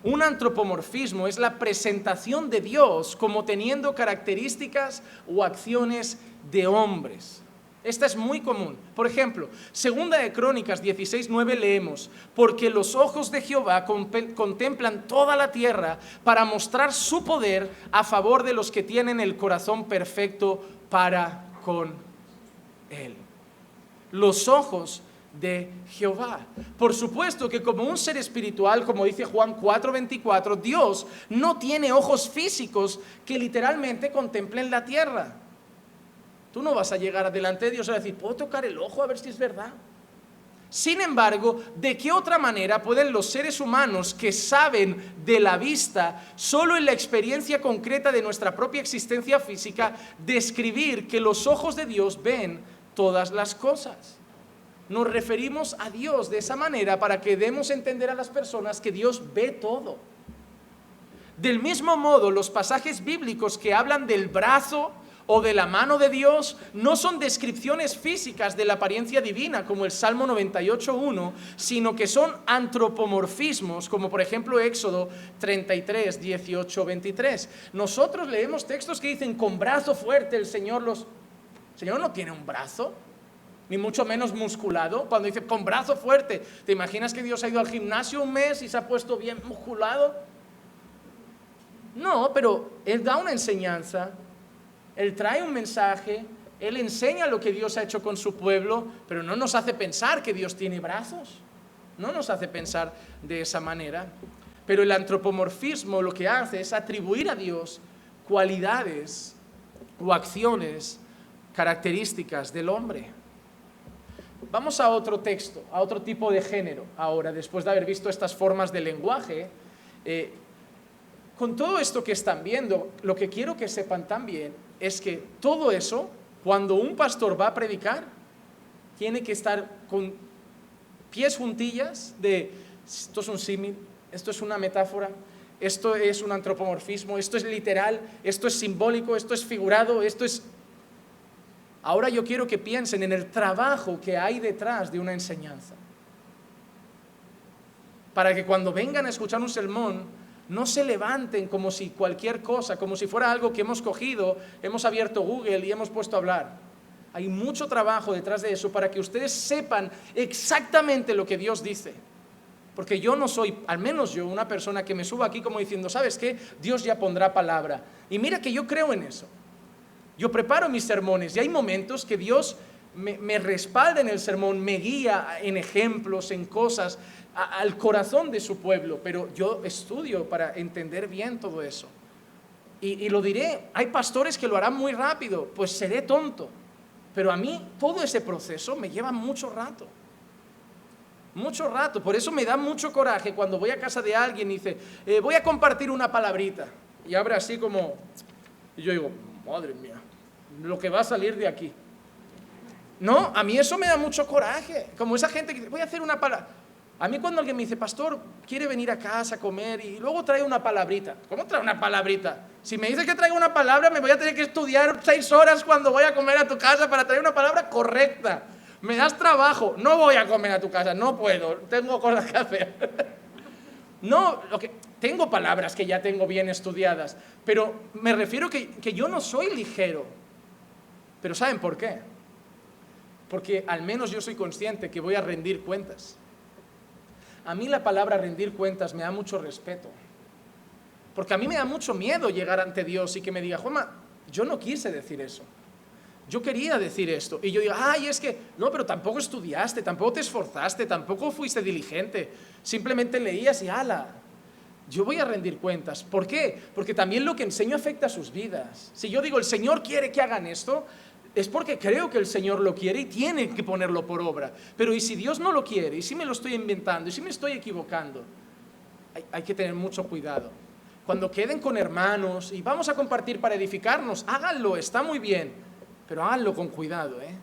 Un antropomorfismo es la presentación de Dios como teniendo características o acciones de hombres. Esta es muy común. Por ejemplo, Segunda de Crónicas 16:9 leemos, porque los ojos de Jehová contemplan toda la tierra para mostrar su poder a favor de los que tienen el corazón perfecto para con Él. Los ojos de Jehová. Por supuesto que como un ser espiritual, como dice Juan 4:24, Dios no tiene ojos físicos que literalmente contemplen la tierra. Tú no vas a llegar delante de Dios y decir, ¿puedo tocar el ojo a ver si es verdad? Sin embargo, ¿de qué otra manera pueden los seres humanos que saben de la vista, solo en la experiencia concreta de nuestra propia existencia física, describir que los ojos de Dios ven todas las cosas? Nos referimos a Dios de esa manera para que demos a entender a las personas que Dios ve todo. Del mismo modo, los pasajes bíblicos que hablan del brazo o de la mano de Dios no son descripciones físicas de la apariencia divina, como el Salmo 98:1, sino que son antropomorfismos, como por ejemplo Éxodo 33, 18, 23. Nosotros leemos textos que dicen, con brazo fuerte el Señor no tiene un brazo, ni mucho menos musculado. Cuando dice con brazo fuerte, ¿te imaginas que Dios ha ido al gimnasio un mes y se ha puesto bien musculado? No, pero Él da una enseñanza, Él trae un mensaje, Él enseña lo que Dios ha hecho con su pueblo, pero no nos hace pensar que Dios tiene brazos, no nos hace pensar de esa manera. Pero el antropomorfismo lo que hace es atribuir a Dios cualidades o acciones, características del hombre. Vamos a otro texto, a otro tipo de género. Ahora, después de haber visto estas formas de lenguaje, con todo esto que están viendo, lo que quiero que sepan también es que todo eso, cuando un pastor va a predicar, tiene que estar con pies juntillas de esto es un símil, esto es una metáfora, esto es un antropomorfismo, esto es literal, esto es simbólico, esto es figurado, esto es... Ahora yo quiero que piensen en el trabajo que hay detrás de una enseñanza. Para que cuando vengan a escuchar un sermón, no se levanten como si cualquier cosa, como si fuera algo que hemos cogido, hemos abierto Google y hemos puesto a hablar. Hay mucho trabajo detrás de eso para que ustedes sepan exactamente lo que Dios dice. Porque yo no soy, al menos yo, una persona que me suba aquí como diciendo, ¿sabes qué? Dios ya pondrá palabra. Y mira que yo creo en eso. Yo preparo mis sermones y hay momentos que Dios me respalda en el sermón, me guía en ejemplos, en cosas, al corazón de su pueblo, pero yo estudio para entender bien todo eso. Y lo diré, hay pastores que lo harán muy rápido, pues seré tonto, pero a mí todo ese proceso me lleva mucho rato. Mucho rato, por eso me da mucho coraje cuando voy a casa de alguien y dice, voy a compartir una palabrita, y abre así como, y yo digo, madre mía, lo que va a salir de aquí. No, a mí eso me da mucho coraje, como esa gente que dice, voy a hacer una palabra. A mí cuando alguien me dice, pastor, quiere venir a casa a comer y luego trae una palabrita. ¿Cómo trae una palabrita? Si me dices que traiga una palabra, me voy a tener que estudiar 6 horas cuando voy a comer a tu casa para traer una palabra correcta. Me das trabajo, no voy a comer a tu casa, no puedo, tengo cosas que hacer. No, tengo palabras que ya tengo bien estudiadas, pero me refiero que yo no soy ligero. Pero ¿saben por qué? Porque al menos yo soy consciente que voy a rendir cuentas. A mí la palabra rendir cuentas me da mucho respeto. Porque a mí me da mucho miedo llegar ante Dios y que me diga, Juanma, yo no quise decir eso. Yo quería decir esto. Y yo digo, ay, es que, no, pero tampoco estudiaste, tampoco te esforzaste, tampoco fuiste diligente. Simplemente leías y ¡hala! Yo voy a rendir cuentas. ¿Por qué? Porque también lo que enseño afecta a sus vidas. Si yo digo, el Señor quiere que hagan esto, es porque creo que el Señor lo quiere y tiene que ponerlo por obra. Pero ¿y si Dios no lo quiere? ¿Y si me lo estoy inventando? ¿Y si me estoy equivocando? Hay que tener mucho cuidado. Cuando queden con hermanos y vamos a compartir para edificarnos, háganlo, está muy bien, pero háganlo con cuidado, ¿eh?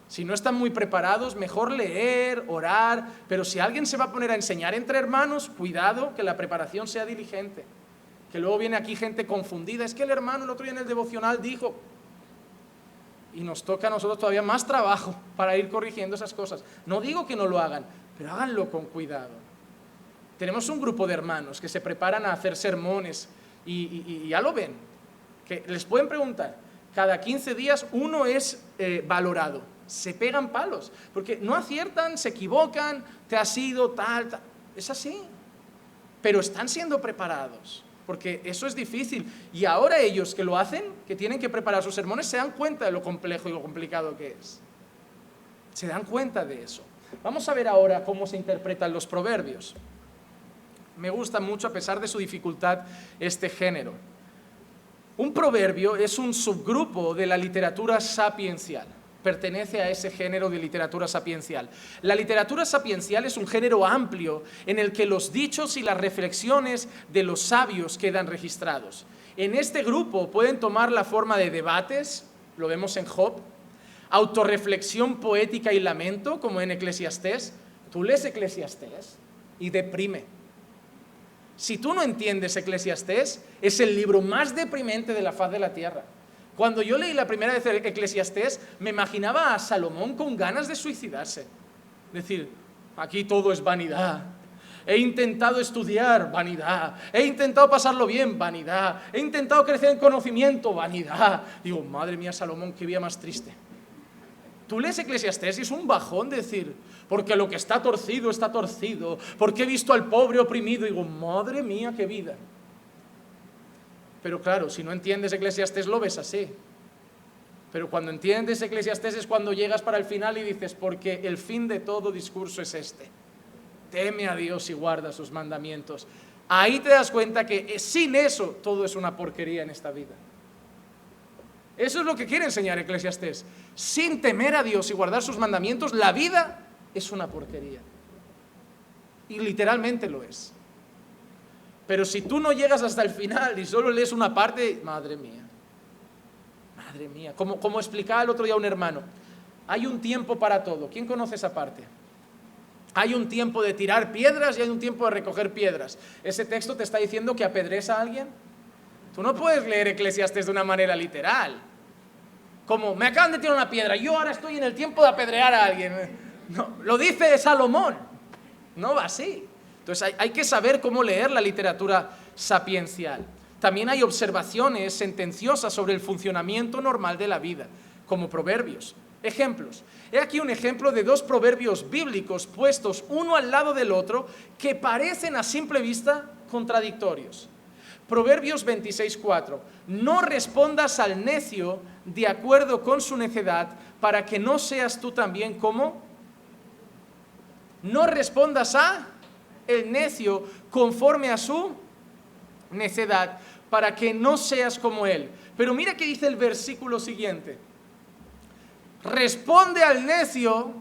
Si no están muy preparados, mejor leer, orar, pero si alguien se va a poner a enseñar entre hermanos, cuidado, que la preparación sea diligente. Que luego viene aquí gente confundida, es que el hermano el otro día en el devocional dijo, y nos toca a nosotros todavía más trabajo para ir corrigiendo esas cosas. No digo que no lo hagan, pero háganlo con cuidado. Tenemos un grupo de hermanos que se preparan a hacer sermones y ya lo ven, que les pueden preguntar, cada 15 días uno es valorado, se pegan palos, porque no aciertan, se equivocan, te has ido tal, es así, pero están siendo preparados. Porque eso es difícil. Y ahora ellos que lo hacen, que tienen que preparar sus sermones, se dan cuenta de lo complejo y lo complicado que es. Se dan cuenta de eso. Vamos a ver ahora cómo se interpretan los proverbios. Me gusta mucho, a pesar de su dificultad, este género. Un proverbio es un subgrupo de la literatura sapiencial. Pertenece a ese género de literatura sapiencial. La literatura sapiencial es un género amplio en el que los dichos y las reflexiones de los sabios quedan registrados. En este grupo pueden tomar la forma de debates, lo vemos en Job, autorreflexión poética y lamento, como en Eclesiastés. Tú lees Eclesiastés y deprime. Si tú no entiendes Eclesiastés, es el libro más deprimente de la faz de la tierra. Cuando yo leí la primera vez Eclesiastés, me imaginaba a Salomón con ganas de suicidarse. Decir, aquí todo es vanidad. He intentado estudiar, vanidad. He intentado pasarlo bien, vanidad. He intentado crecer en conocimiento, vanidad. Digo, madre mía, Salomón, qué vida más triste. Tú lees Eclesiastés y es un bajón decir, porque lo que está torcido, porque he visto al pobre oprimido. Digo, madre mía, qué vida. Pero claro, si no entiendes Eclesiastés lo ves así. Pero cuando entiendes Eclesiastés es cuando llegas para el final y dices, porque el fin de todo discurso es este. Teme a Dios y guarda sus mandamientos. Ahí te das cuenta que sin eso todo es una porquería en esta vida. Eso es lo que quiere enseñar Eclesiastés. Sin temer a Dios y guardar sus mandamientos, la vida es una porquería. Y literalmente lo es. Pero si tú no llegas hasta el final y solo lees una parte, madre mía, como explicaba el otro día un hermano, hay un tiempo para todo. ¿Quién conoce esa parte? Hay un tiempo de tirar piedras y hay un tiempo de recoger piedras. ¿Ese texto te está diciendo que apedrees a alguien? Tú no puedes leer Eclesiastés de una manera literal. Como, me acaban de tirar una piedra, yo ahora estoy en el tiempo de apedrear a alguien. No, lo dice Salomón, no va así. Entonces hay que saber cómo leer la literatura sapiencial. También hay observaciones sentenciosas sobre el funcionamiento normal de la vida, como proverbios. Ejemplos. He aquí un ejemplo de 2 proverbios bíblicos puestos uno al lado del otro que parecen a simple vista contradictorios. Proverbios 26:4. No respondas al necio de acuerdo con su necedad, para que no seas tú también como. No respondas a el necio conforme a su necedad, para que no seas como él. Pero mira qué dice el versículo siguiente. Responde al necio.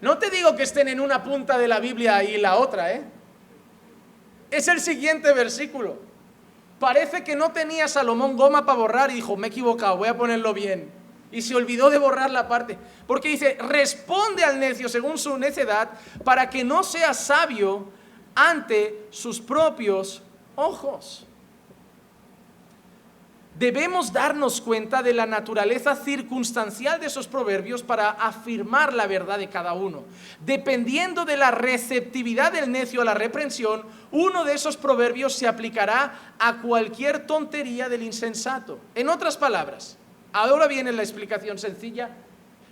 No te digo que estén en una punta de la Biblia y la otra, Es el siguiente versículo. Parece que no tenía Salomón goma para borrar y dijo, me he equivocado, voy a ponerlo bien. Y se olvidó de borrar la parte. Porque dice, responde al necio según su necedad, para que no sea sabio ante sus propios ojos. Debemos darnos cuenta de la naturaleza circunstancial de esos proverbios para afirmar la verdad de cada uno. Dependiendo de la receptividad del necio a la reprensión, uno de esos proverbios se aplicará a cualquier tontería del insensato. En otras palabras, ahora viene la explicación sencilla.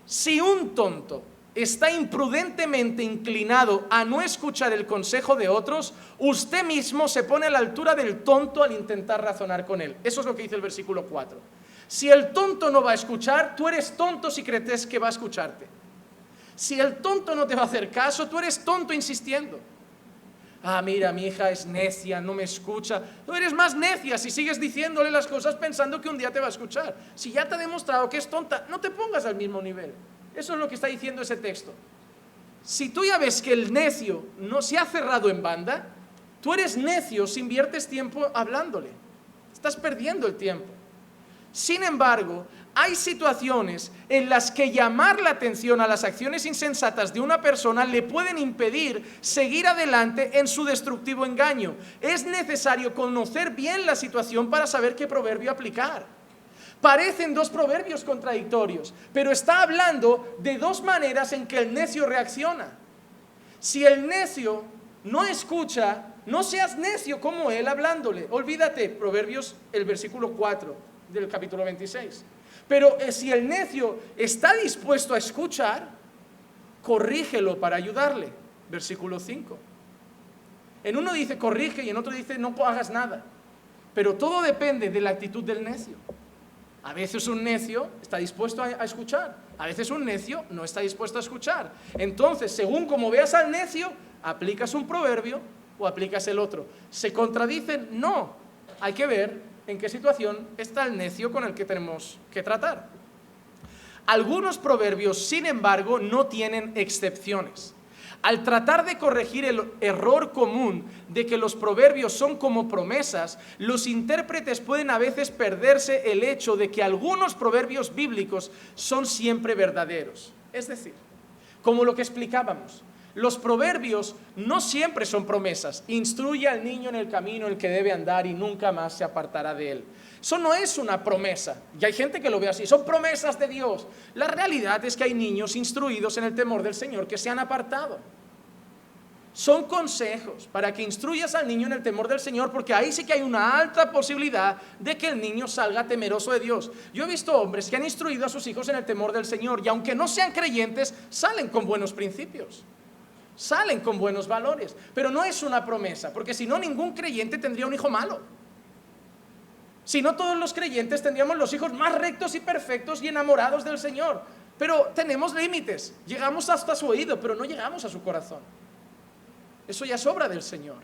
Si un tonto está imprudentemente inclinado a no escuchar el consejo de otros, usted mismo se pone a la altura del tonto al intentar razonar con él. Eso es lo que dice el versículo 4. Si el tonto no va a escuchar, tú eres tonto si crees que va a escucharte. Si el tonto no te va a hacer caso, tú eres tonto insistiendo. Ah, mira, mi hija es necia, no me escucha. Tú eres más necia si sigues diciéndole las cosas pensando que un día te va a escuchar. Si ya te ha demostrado que es tonta, no te pongas al mismo nivel. Eso es lo que está diciendo ese texto. Si tú ya ves que el necio no se ha cerrado en banda, tú eres necio si inviertes tiempo hablándole. Estás perdiendo el tiempo. Sin embargo, hay situaciones en las que llamar la atención a las acciones insensatas de una persona le pueden impedir seguir adelante en su destructivo engaño. Es necesario conocer bien la situación para saber qué proverbio aplicar. Parecen dos proverbios contradictorios, pero está hablando de dos maneras en que el necio reacciona. Si el necio no escucha, no seas necio como él hablándole. Olvídate, Proverbios, el versículo 4 del capítulo 26. Pero si el necio está dispuesto a escuchar, corrígelo para ayudarle. Versículo 5. En uno dice corrige y en otro dice no hagas nada. Pero todo depende de la actitud del necio. A veces un necio está dispuesto a escuchar, a veces un necio no está dispuesto a escuchar. Entonces, según como veas al necio, aplicas un proverbio o aplicas el otro. ¿Se contradicen? No. Hay que ver en qué situación está el necio con el que tenemos que tratar. Algunos proverbios, sin embargo, no tienen excepciones. Al tratar de corregir el error común de que los proverbios son como promesas, los intérpretes pueden a veces perderse el hecho de que algunos proverbios bíblicos son siempre verdaderos. Es decir, como lo que explicábamos, los proverbios no siempre son promesas. Instruye al niño en el camino en el que debe andar y nunca más se apartará de él. Eso no es una promesa. Y hay gente que lo ve así. Son promesas de Dios. La realidad es que hay niños instruidos en el temor del Señor que se han apartado. Son consejos para que instruyas al niño en el temor del Señor, porque ahí sí que hay una alta posibilidad de que el niño salga temeroso de Dios. Yo he visto hombres que han instruido a sus hijos en el temor del Señor y aunque no sean creyentes, salen con buenos principios. Salen con buenos valores, pero no es una promesa, porque si no, ningún creyente tendría un hijo malo. Si no, todos los creyentes tendríamos los hijos más rectos y perfectos y enamorados del Señor. Pero tenemos límites, llegamos hasta su oído, pero no llegamos a su corazón. Eso ya es obra del Señor.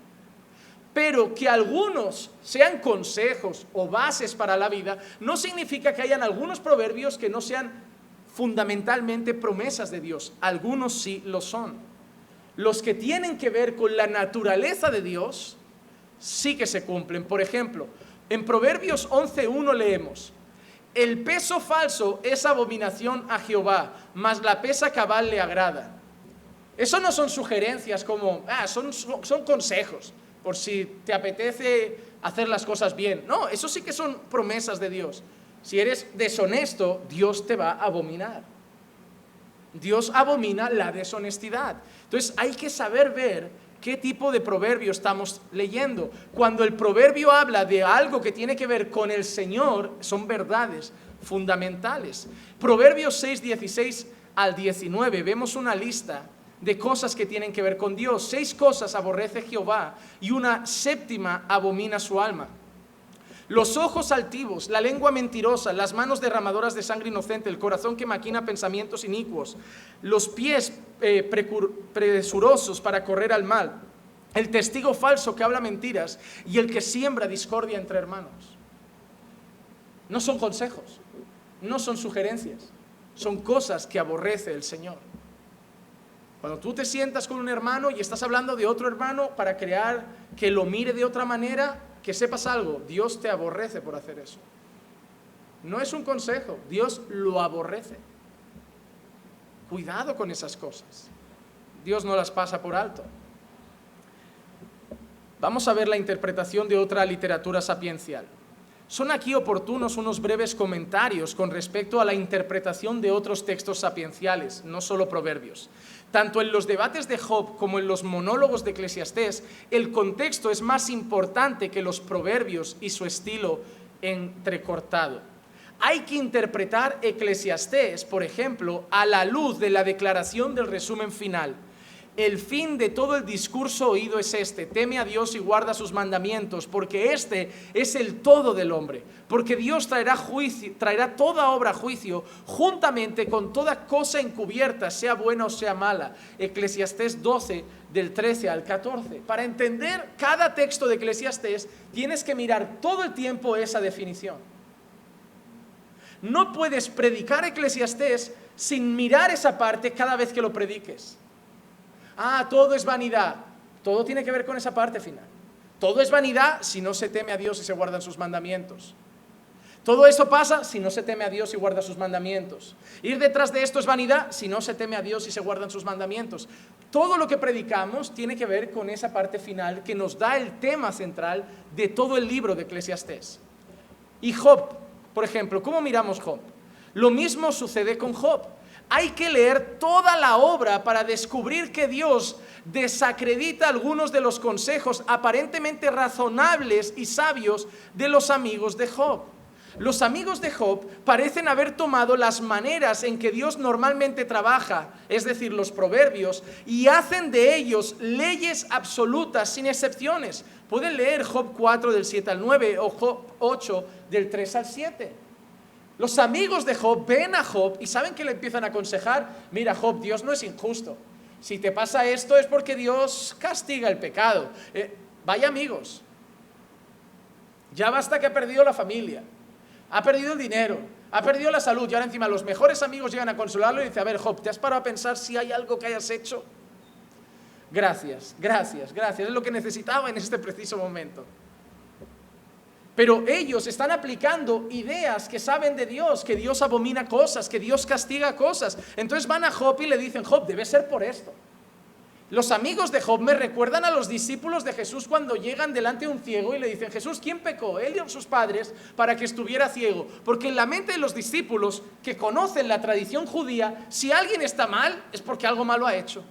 Pero que algunos sean consejos o bases para la vida, no significa que hayan algunos proverbios que no sean fundamentalmente promesas de Dios. Algunos sí lo son. Los que tienen que ver con la naturaleza de Dios, sí que se cumplen. Por ejemplo, en Proverbios 11:1 leemos: el peso falso es abominación a Jehová, mas la pesa cabal le agrada. Eso no son sugerencias como, son consejos, por si te apetece hacer las cosas bien. No, eso sí que son promesas de Dios. Si eres deshonesto, Dios te va a abominar. Dios abomina la deshonestidad. Entonces hay que saber ver qué tipo de proverbio estamos leyendo. Cuando el proverbio habla de algo que tiene que ver con el Señor, son verdades fundamentales. Proverbios 6:16 al 19, vemos una lista de cosas que tienen que ver con Dios. 6 cosas aborrece Jehová y una séptima abomina su alma: los ojos altivos, la lengua mentirosa, las manos derramadoras de sangre inocente, el corazón que maquina pensamientos inicuos, los pies presurosos para correr al mal, el testigo falso que habla mentiras y el que siembra discordia entre hermanos. No son consejos, no son sugerencias, son cosas que aborrece el Señor. Cuando tú te sientas con un hermano y estás hablando de otro hermano para crear que lo mire de otra manera, que sepas algo: Dios te aborrece por hacer eso. No es un consejo, Dios lo aborrece. Cuidado con esas cosas. Dios no las pasa por alto. Vamos a ver la interpretación de otra literatura sapiencial. Son aquí oportunos unos breves comentarios con respecto a la interpretación de otros textos sapienciales, no solo proverbios. Tanto en los debates de Job como en los monólogos de Eclesiastés, el contexto es más importante que los proverbios y su estilo entrecortado. Hay que interpretar Eclesiastés, por ejemplo, a la luz de la declaración del resumen final. El fin de todo el discurso oído es este: teme a Dios y guarda sus mandamientos, porque este es el todo del hombre. Porque Dios traerá toda obra a juicio, juntamente con toda cosa encubierta, sea buena o sea mala. Eclesiastés 12, del 13 al 14. Para entender cada texto de Eclesiastés, tienes que mirar todo el tiempo esa definición. No puedes predicar Eclesiastés sin mirar esa parte cada vez que lo prediques. Todo es vanidad. Todo tiene que ver con esa parte final. Todo es vanidad si no se teme a Dios y se guardan sus mandamientos. Todo eso pasa si no se teme a Dios y guarda sus mandamientos. Ir detrás de esto es vanidad si no se teme a Dios y se guardan sus mandamientos. Todo lo que predicamos tiene que ver con esa parte final que nos da el tema central de todo el libro de Eclesiastés. Y Job, por ejemplo, ¿cómo miramos Job? Lo mismo sucede con Job. Hay que leer toda la obra para descubrir que Dios desacredita algunos de los consejos aparentemente razonables y sabios de los amigos de Job. Los amigos de Job parecen haber tomado las maneras en que Dios normalmente trabaja, es decir, los proverbios, y hacen de ellos leyes absolutas sin excepciones. Pueden leer Job 4 del 7 al 9 o Job 8 del 3 al 7. Los amigos de Job ven a Job y ¿saben qué le empiezan a aconsejar? Mira, Job, Dios no es injusto. Si te pasa esto es porque Dios castiga el pecado. Vaya amigos. Ya basta que ha perdido la familia, ha perdido el dinero, ha perdido la salud y ahora encima los mejores amigos llegan a consolarlo y dicen: a ver, Job, ¿te has parado a pensar si hay algo que hayas hecho? Gracias, gracias, gracias. Es lo que necesitaba en este preciso momento. Pero ellos están aplicando ideas que saben de Dios, que Dios abomina cosas, que Dios castiga cosas. Entonces van a Job y le dicen: Job, debe ser por esto. Los amigos de Job me recuerdan a los discípulos de Jesús cuando llegan delante de un ciego y le dicen: Jesús, ¿quién pecó? ¿Él o sus padres para que estuviera ciego? Porque en la mente de los discípulos que conocen la tradición judía, si alguien está mal es porque algo malo ha hecho.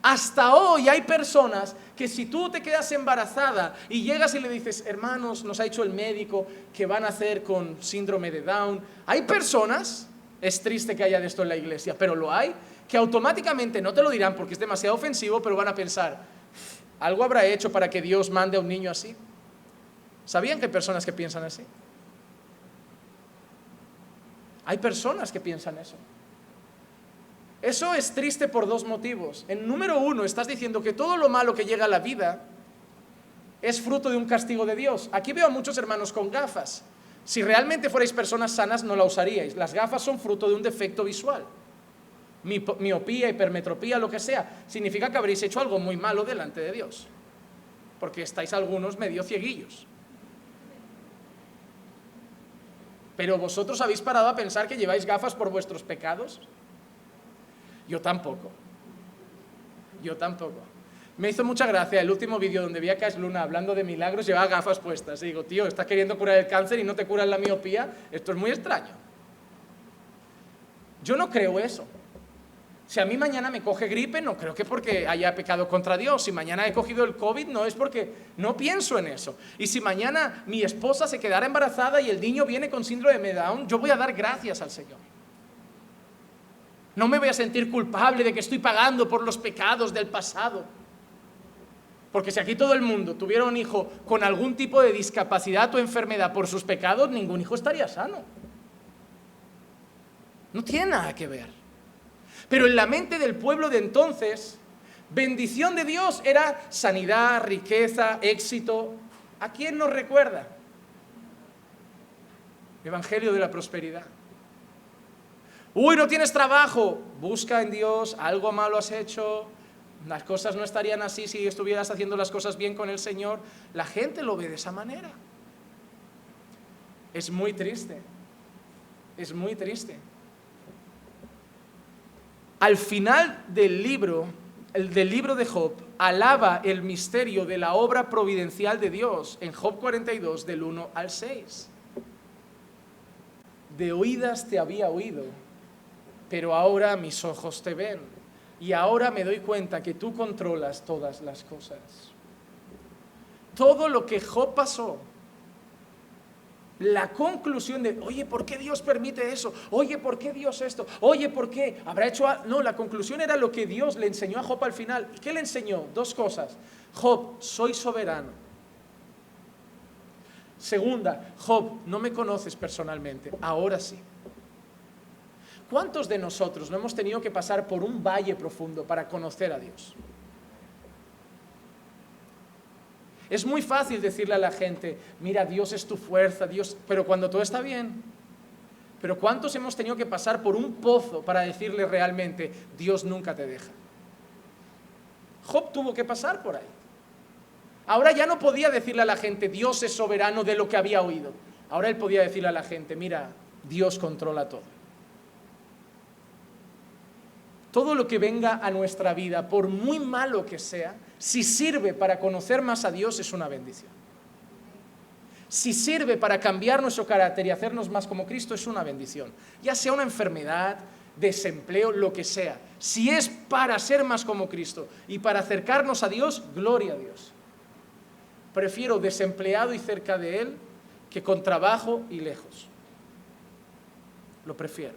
Hasta hoy hay personas que si tú te quedas embarazada y llegas y le dices: hermanos, nos ha dicho el médico que van a nacer con síndrome de Down. Hay personas, es triste que haya de esto en la iglesia, pero lo hay, que automáticamente no te lo dirán porque es demasiado ofensivo, pero van a pensar: algo habrá hecho para que Dios mande a un niño así. ¿Sabían que hay personas que piensan así? Hay personas que piensan eso. Eso es triste por dos motivos. En número uno, estás diciendo que todo lo malo que llega a la vida es fruto de un castigo de Dios. Aquí veo a muchos hermanos con gafas. Si realmente fuerais personas sanas, no la usaríais. Las gafas son fruto de un defecto visual. Miopía, hipermetropía, lo que sea. Significa que habréis hecho algo muy malo delante de Dios. Porque estáis algunos medio cieguillos. Pero vosotros habéis parado a pensar que lleváis gafas por vuestros pecados. Yo tampoco. Me hizo mucha gracia el último vídeo donde vi a Cash Luna hablando de milagros, llevaba gafas puestas. Y digo: tío, estás queriendo curar el cáncer y no te curas la miopía. Esto es muy extraño. Yo no creo eso. Si a mí mañana me coge gripe, no creo que porque haya pecado contra Dios. Si mañana he cogido el COVID, no es porque no pienso en eso. Y si mañana mi esposa se quedara embarazada y el niño viene con síndrome de Down, yo voy a dar gracias al Señor. No me voy a sentir culpable de que estoy pagando por los pecados del pasado. Porque si aquí todo el mundo tuviera un hijo con algún tipo de discapacidad o enfermedad por sus pecados, ningún hijo estaría sano. No tiene nada que ver. Pero en la mente del pueblo de entonces, bendición de Dios era sanidad, riqueza, éxito. ¿A quién nos recuerda? Evangelio de la prosperidad. Uy, no tienes trabajo, busca en Dios, algo malo has hecho, las cosas no estarían así si estuvieras haciendo las cosas bien con el Señor. La gente lo ve de esa manera. Es muy triste. Es muy triste. Al final del libro de Job, alaba el misterio de la obra providencial de Dios en Job 42, del 1 al 6. De oídas te había oído, pero ahora mis ojos te ven, y ahora me doy cuenta que tú controlas todas las cosas. Todo lo que Job pasó, la conclusión de, oye, ¿por qué Dios permite eso? Oye, ¿por qué Dios esto? Oye, ¿por qué? ¿Habrá hecho algo? No, la conclusión era lo que Dios le enseñó a Job al final. ¿Y qué le enseñó? Dos cosas. Job, soy soberano. Segunda, Job, no me conoces personalmente, ahora sí. ¿Cuántos de nosotros no hemos tenido que pasar por un valle profundo para conocer a Dios? Es muy fácil decirle a la gente, mira, Dios es tu fuerza, Dios, pero cuando todo está bien. Pero ¿cuántos hemos tenido que pasar por un pozo para decirle realmente, Dios nunca te deja? Job tuvo que pasar por ahí. Ahora ya no podía decirle a la gente, Dios es soberano de lo que había oído. Ahora él podía decirle a la gente, mira, Dios controla todo. Todo lo que venga a nuestra vida, por muy malo que sea, si sirve para conocer más a Dios, es una bendición. Si sirve para cambiar nuestro carácter y hacernos más como Cristo, es una bendición. Ya sea una enfermedad, desempleo, lo que sea. Si es para ser más como Cristo y para acercarnos a Dios, gloria a Dios. Prefiero desempleado y cerca de Él que con trabajo y lejos. Lo prefiero.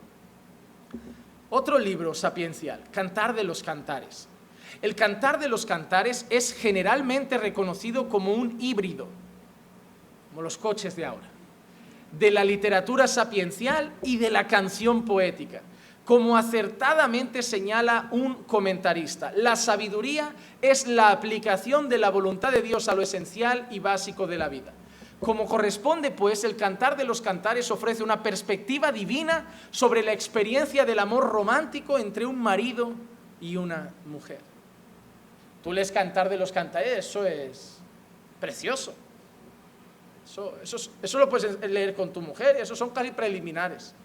Otro libro sapiencial, Cantar de los Cantares. El Cantar de los Cantares es generalmente reconocido como un híbrido, como los coches de ahora, de la literatura sapiencial y de la canción poética. Como acertadamente señala un comentarista, la sabiduría es la aplicación de la voluntad de Dios a lo esencial y básico de la vida. Como corresponde, pues, el Cantar de los Cantares ofrece una perspectiva divina sobre la experiencia del amor romántico entre un marido y una mujer. Tú lees Cantar de los Cantares, eso es precioso. Eso lo puedes leer con tu mujer, y eso son casi preliminares.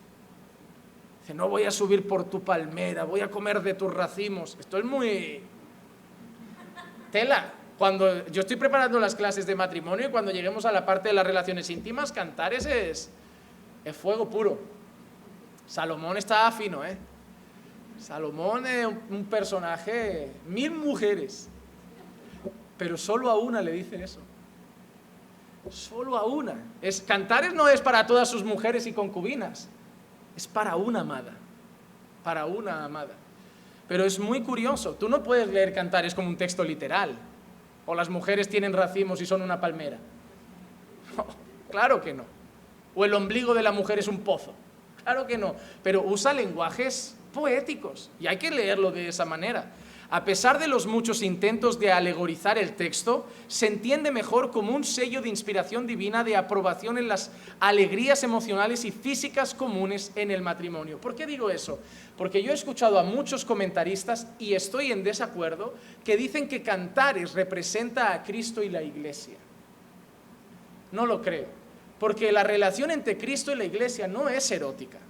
Dice, no voy a subir por tu palmera, voy a comer de tus racimos. Esto es muy tela. Cuando yo estoy preparando las clases de matrimonio y cuando lleguemos a la parte de las relaciones íntimas, Cantares es fuego puro. Salomón estaba fino, ¿eh? Salomón es un personaje, 1000 mujeres, pero solo a una le dicen eso. Solo a una. Cantares no es para todas sus mujeres y concubinas, es para una amada, para una amada. Pero es muy curioso, tú no puedes leer Cantares como un texto literal. O las mujeres tienen racimos y son una palmera. No, claro que no. O el ombligo de la mujer es un pozo. Claro que no. Pero usa lenguajes poéticos y hay que leerlo de esa manera. A pesar de los muchos intentos de alegorizar el texto, se entiende mejor como un sello de inspiración divina de aprobación en las alegrías emocionales y físicas comunes en el matrimonio. ¿Por qué digo eso? Porque yo he escuchado a muchos comentaristas, y estoy en desacuerdo, que dicen que Cantares representa a Cristo y la Iglesia. No lo creo, porque la relación entre Cristo y la Iglesia no es erótica.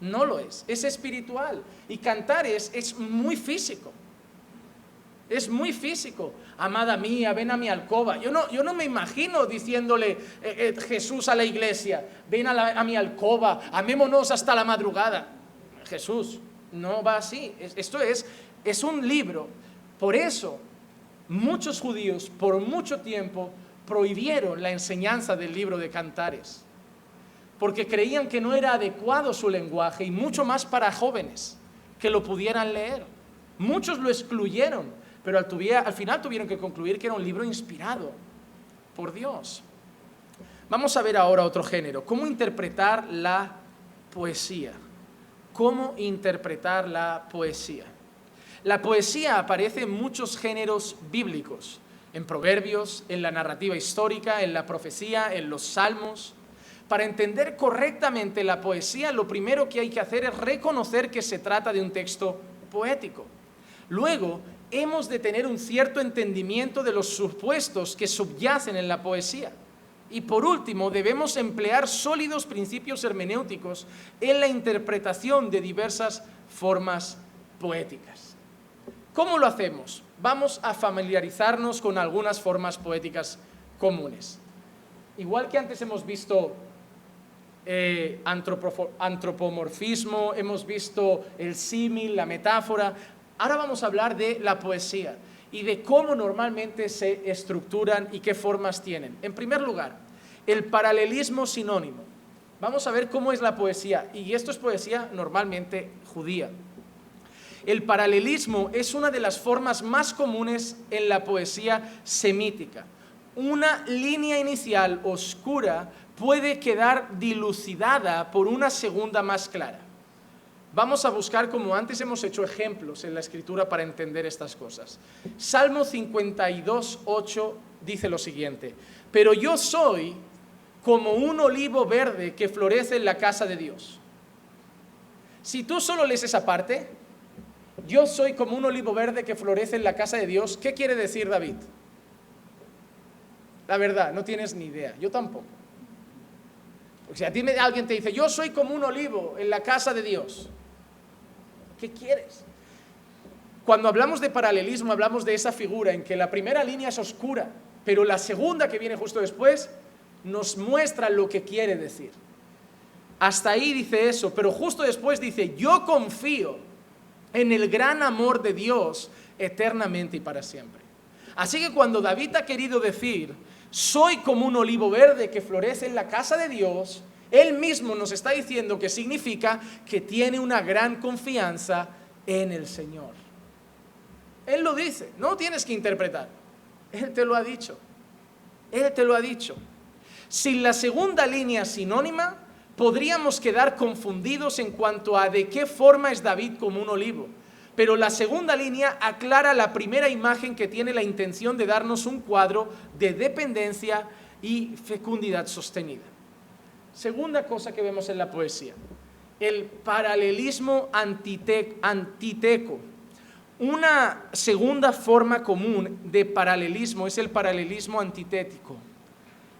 No lo es espiritual. Y Cantares es muy físico. Es muy físico. Amada mía, ven a mi alcoba. Yo no me imagino diciéndole Jesús a la iglesia, ven a mi alcoba, amémonos hasta la madrugada. Jesús, no va así. Esto es un libro. Por eso, muchos judíos por mucho tiempo prohibieron la enseñanza del libro de Cantares, porque creían que no era adecuado su lenguaje, y mucho más para jóvenes que lo pudieran leer. Muchos lo excluyeron, pero al final tuvieron que concluir que era un libro inspirado por Dios. Vamos a ver ahora otro género, cómo interpretar la poesía. ¿Cómo interpretar la poesía? La poesía aparece en muchos géneros bíblicos, en proverbios, en la narrativa histórica, en la profecía, en los salmos. Para entender correctamente la poesía, lo primero que hay que hacer es reconocer que se trata de un texto poético. Luego, hemos de tener un cierto entendimiento de los supuestos que subyacen en la poesía. Y por último, debemos emplear sólidos principios hermenéuticos en la interpretación de diversas formas poéticas. ¿Cómo lo hacemos? Vamos a familiarizarnos con algunas formas poéticas comunes. Igual que antes hemos visto antropomorfismo, hemos visto el símil, la metáfora, ahora vamos a hablar de la poesía y de cómo normalmente se estructuran y qué formas tienen. En primer lugar, el paralelismo sinónimo. Vamos a ver cómo es la poesía, y esto es poesía normalmente judía. El paralelismo es una de las formas más comunes en la poesía semítica. Una línea inicial oscura puede quedar dilucidada por una segunda más clara. Vamos a buscar, como antes hemos hecho, ejemplos en la Escritura para entender estas cosas. Salmo 52:8 dice lo siguiente: pero yo soy como un olivo verde que florece en la casa de Dios. Si tú solo lees esa parte, yo soy como un olivo verde que florece en la casa de Dios, ¿qué quiere decir David? La verdad, no tienes ni idea, yo tampoco. O sea, alguien te dice, yo soy como un olivo en la casa de Dios. ¿Qué quieres? Cuando hablamos de paralelismo, hablamos de esa figura en que la primera línea es oscura, pero la segunda que viene justo después nos muestra lo que quiere decir. Hasta ahí dice eso, pero justo después dice, yo confío en el gran amor de Dios eternamente y para siempre. Así que cuando David ha querido decir, soy como un olivo verde que florece en la casa de Dios, él mismo nos está diciendo que significa que tiene una gran confianza en el Señor. Él lo dice, no tienes que interpretar. Él te lo ha dicho. Él te lo ha dicho. Sin la segunda línea sinónima, podríamos quedar confundidos en cuanto a de qué forma es David como un olivo. Pero la segunda línea aclara la primera imagen que tiene la intención de darnos un cuadro de dependencia y fecundidad sostenida. Segunda cosa que vemos en la poesía, el paralelismo antiteco. Una segunda forma común de paralelismo es el paralelismo antitético.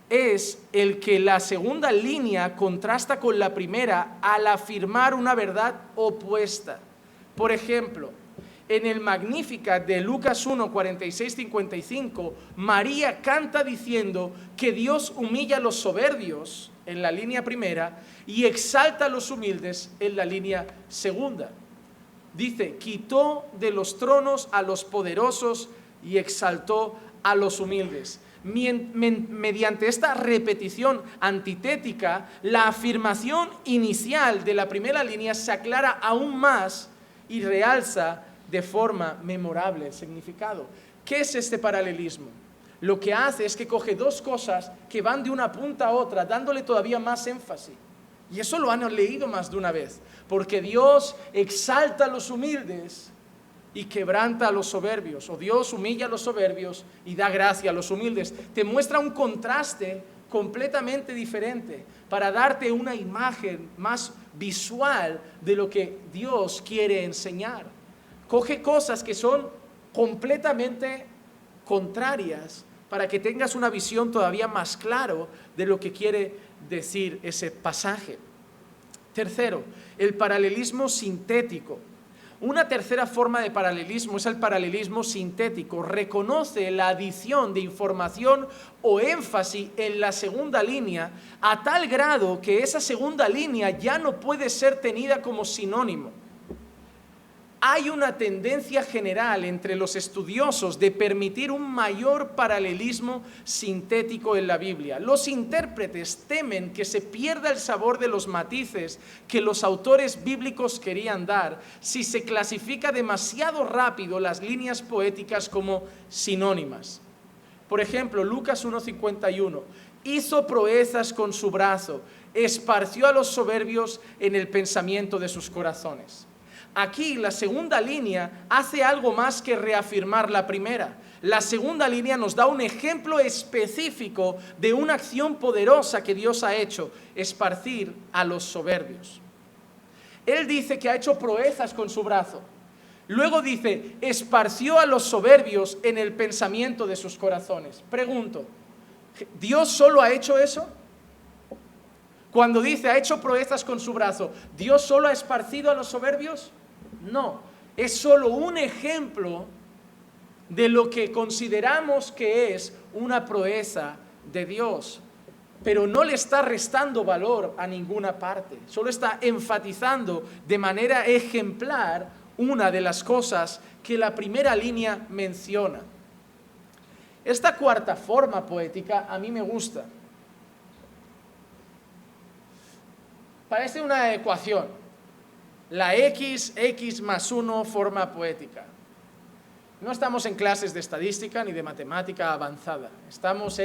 Es el que la segunda línea contrasta con la primera al afirmar una verdad opuesta. Por ejemplo, en el Magnificat de Lucas 1, 46, 55, María canta diciendo que Dios humilla a los soberbios en la línea primera y exalta a los humildes en la línea segunda. Dice, quitó de los tronos a los poderosos y exaltó a los humildes. Mediante esta repetición antitética, la afirmación inicial de la primera línea se aclara aún más y realza de forma memorable el significado. ¿Qué es este paralelismo? Lo que hace es que coge dos cosas que van de una punta a otra, dándole todavía más énfasis. Y eso lo han leído más de una vez, porque Dios exalta a los humildes y quebranta a los soberbios, o Dios humilla a los soberbios y da gracia a los humildes. Te muestra un contraste completamente diferente para darte una imagen más visual de lo que Dios quiere enseñar. Coge cosas que son completamente contrarias para que tengas una visión todavía más clara de lo que quiere decir ese pasaje. Tercero, el paralelismo sintético. Una tercera forma de paralelismo es el paralelismo sintético. Reconoce la adición de información o énfasis en la segunda línea a tal grado que esa segunda línea ya no puede ser tenida como sinónimo. Hay una tendencia general entre los estudiosos de permitir un mayor paralelismo sintético en la Biblia. Los intérpretes temen que se pierda el sabor de los matices que los autores bíblicos querían dar si se clasifica demasiado rápido las líneas poéticas como sinónimas. Por ejemplo, Lucas 1:51, hizo proezas con su brazo, esparció a los soberbios en el pensamiento de sus corazones. Aquí la segunda línea hace algo más que reafirmar la primera. La segunda línea nos da un ejemplo específico de una acción poderosa que Dios ha hecho, esparcir a los soberbios. Él dice que ha hecho proezas con su brazo. Luego dice, esparció a los soberbios en el pensamiento de sus corazones. Pregunto, ¿Dios solo ha hecho eso? Cuando dice, ha hecho proezas con su brazo, ¿Dios solo ha esparcido a los soberbios? No, es solo un ejemplo de lo que consideramos que es una proeza de Dios, pero no le está restando valor a ninguna parte, solo está enfatizando de manera ejemplar una de las cosas que la primera línea menciona. Esta cuarta forma poética a mí me gusta. Parece una ecuación, la x más 1 forma poética. No estamos en clases de estadística ni de matemática avanzada, estamos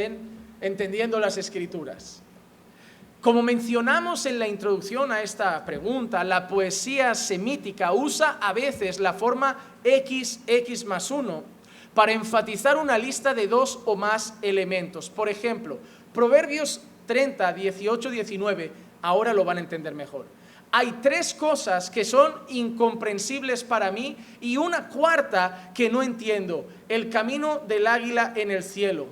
entendiendo las escrituras. Como mencionamos en la introducción a esta pregunta, la poesía semítica usa a veces la forma x más 1 para enfatizar una lista de 2 o más elementos. Por ejemplo, Proverbios 30, 18, 19, ahora lo van a entender mejor. Hay 3 cosas que son incomprensibles para mí y una cuarta que no entiendo. El camino del águila en el cielo,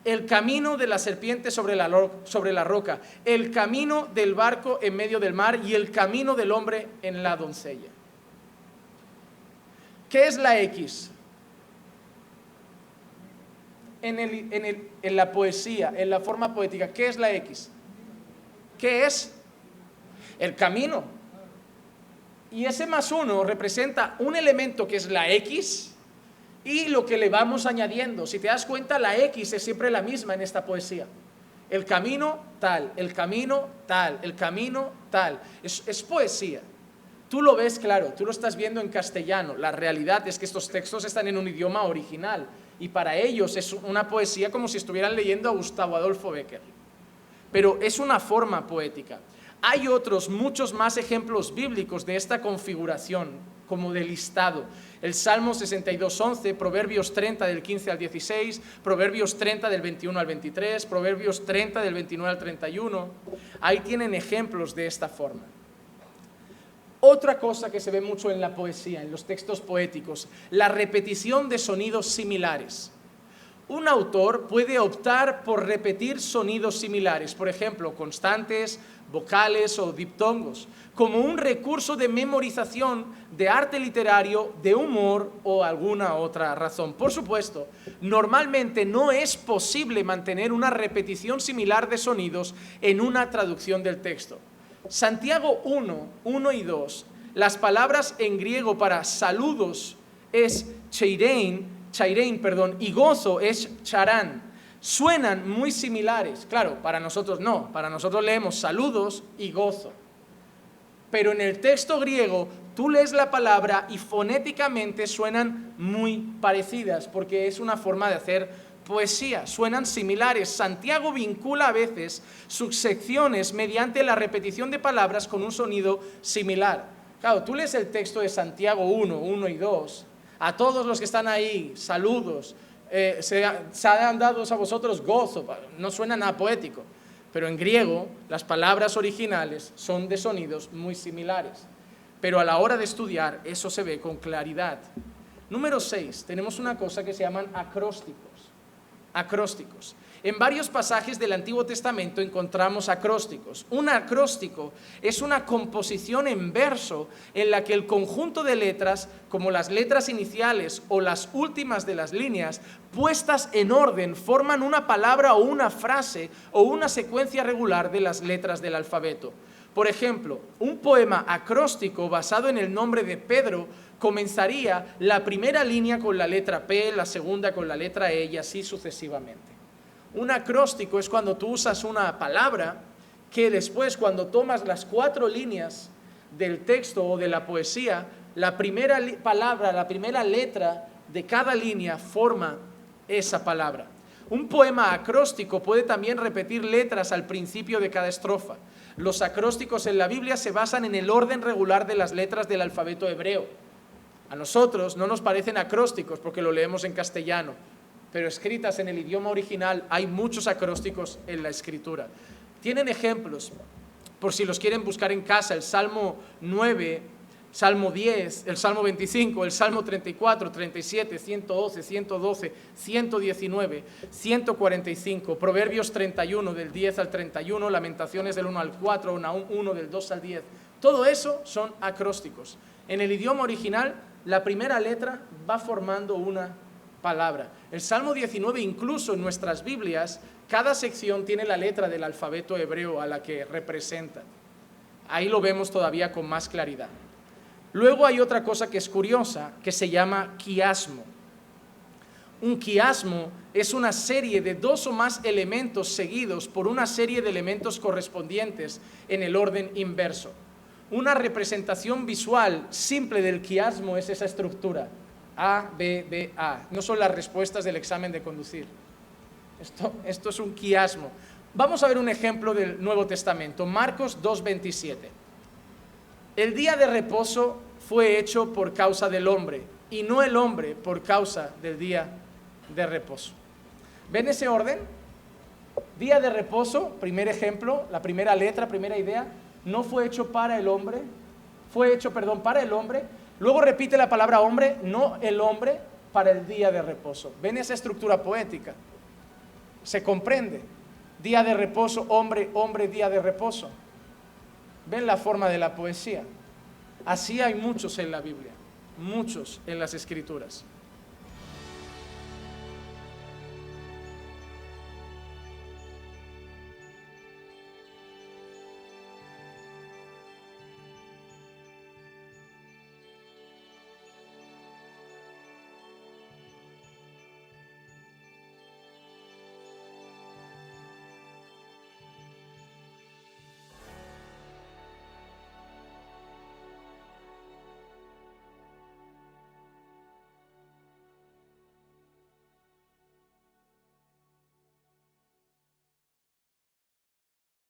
el camino de la serpiente sobre la roca, el camino del barco en medio del mar y el camino del hombre en la doncella. ¿Qué es la X? En la poesía, en la forma poética, ¿qué es la X? ¿Qué es? El camino. Y ese más 1 representa un elemento que es la X y lo que le vamos añadiendo. Si te das cuenta, la X es siempre la misma en esta poesía. El camino tal, el camino tal, el camino tal. Es poesía. Tú lo ves claro, tú lo estás viendo en castellano. La realidad es que estos textos están en un idioma original y para ellos es una poesía como si estuvieran leyendo a Gustavo Adolfo Bécquer. Pero es una forma poética. Hay otros, muchos más ejemplos bíblicos de esta configuración, como de listado. El Salmo 62:11, Proverbios 30 del 15 al 16, Proverbios 30 del 21 al 23, Proverbios 30 del 29 al 31. Ahí tienen ejemplos de esta forma. Otra cosa que se ve mucho en la poesía, en los textos poéticos, la repetición de sonidos similares. Un autor puede optar por repetir sonidos similares, por ejemplo, constantes, vocales o diptongos, como un recurso de memorización, de arte literario, de humor o alguna otra razón. Por supuesto, normalmente no es posible mantener una repetición similar de sonidos en una traducción del texto. Santiago 1 y 2, las palabras en griego para saludos es cheirein, y gozo es charán. Suenan muy similares. Claro, para nosotros no. Para nosotros leemos saludos y gozo. Pero en el texto griego, tú lees la palabra y fonéticamente suenan muy parecidas, porque es una forma de hacer poesía. Suenan similares. Santiago vincula a veces sus secciones mediante la repetición de palabras con un sonido similar. Claro, tú lees el texto de Santiago 1 y 2. A todos los que están ahí, saludos, se han dado a vosotros gozo, no suena nada poético, pero en griego las palabras originales son de sonidos muy similares, pero a la hora de estudiar eso se ve con claridad. Número 6, tenemos una cosa que se llaman acrósticos. En varios pasajes del Antiguo Testamento encontramos acrósticos. Un acróstico es una composición en verso en la que el conjunto de letras, como las letras iniciales o las últimas de las líneas, puestas en orden, forman una palabra o una frase o una secuencia regular de las letras del alfabeto. Por ejemplo, un poema acróstico basado en el nombre de Pedro comenzaría la primera línea con la letra P, la segunda con la letra E y así sucesivamente. Un acróstico es cuando tú usas una palabra que después, cuando tomas las 4 líneas del texto o de la poesía, la primera palabra, la primera letra de cada línea forma esa palabra. Un poema acróstico puede también repetir letras al principio de cada estrofa. Los acrósticos en la Biblia se basan en el orden regular de las letras del alfabeto hebreo. A nosotros no nos parecen acrósticos porque lo leemos en castellano, pero escritas en el idioma original hay muchos acrósticos en la escritura. Tienen ejemplos, por si los quieren buscar en casa, el Salmo 9 Salmo 10, el Salmo 25, el Salmo 34, 37, 111, 112, 119, 145, Proverbios 31 del 10 al 31, Lamentaciones del 1 al 4, Nahum 1 del 2 al 10. Todo eso son acrósticos. En el idioma original, la primera letra va formando una palabra. El Salmo 19, incluso en nuestras Biblias, cada sección tiene la letra del alfabeto hebreo a la que representa. Ahí lo vemos todavía con más claridad. Luego hay otra cosa que es curiosa, que se llama quiasmo. Un quiasmo es una serie de dos o más elementos seguidos por una serie de elementos correspondientes en el orden inverso. Una representación visual simple del quiasmo es esa estructura. A, B, B, A. No son las respuestas del examen de conducir. Esto es un quiasmo. Vamos a ver un ejemplo del Nuevo Testamento. Marcos 2:27. El día de reposo fue hecho por causa del hombre, y no el hombre por causa del día de reposo. ¿Ven ese orden? Día de reposo, primer ejemplo, la primera letra, primera idea, no fue hecho para el hombre, para el hombre. Luego repite la palabra hombre, no el hombre, para el día de reposo. ¿Ven esa estructura poética? Se comprende. Día de reposo, hombre, hombre, día de reposo. ¿Ven la forma de la poesía? Así hay muchos en la Biblia, muchos en las Escrituras.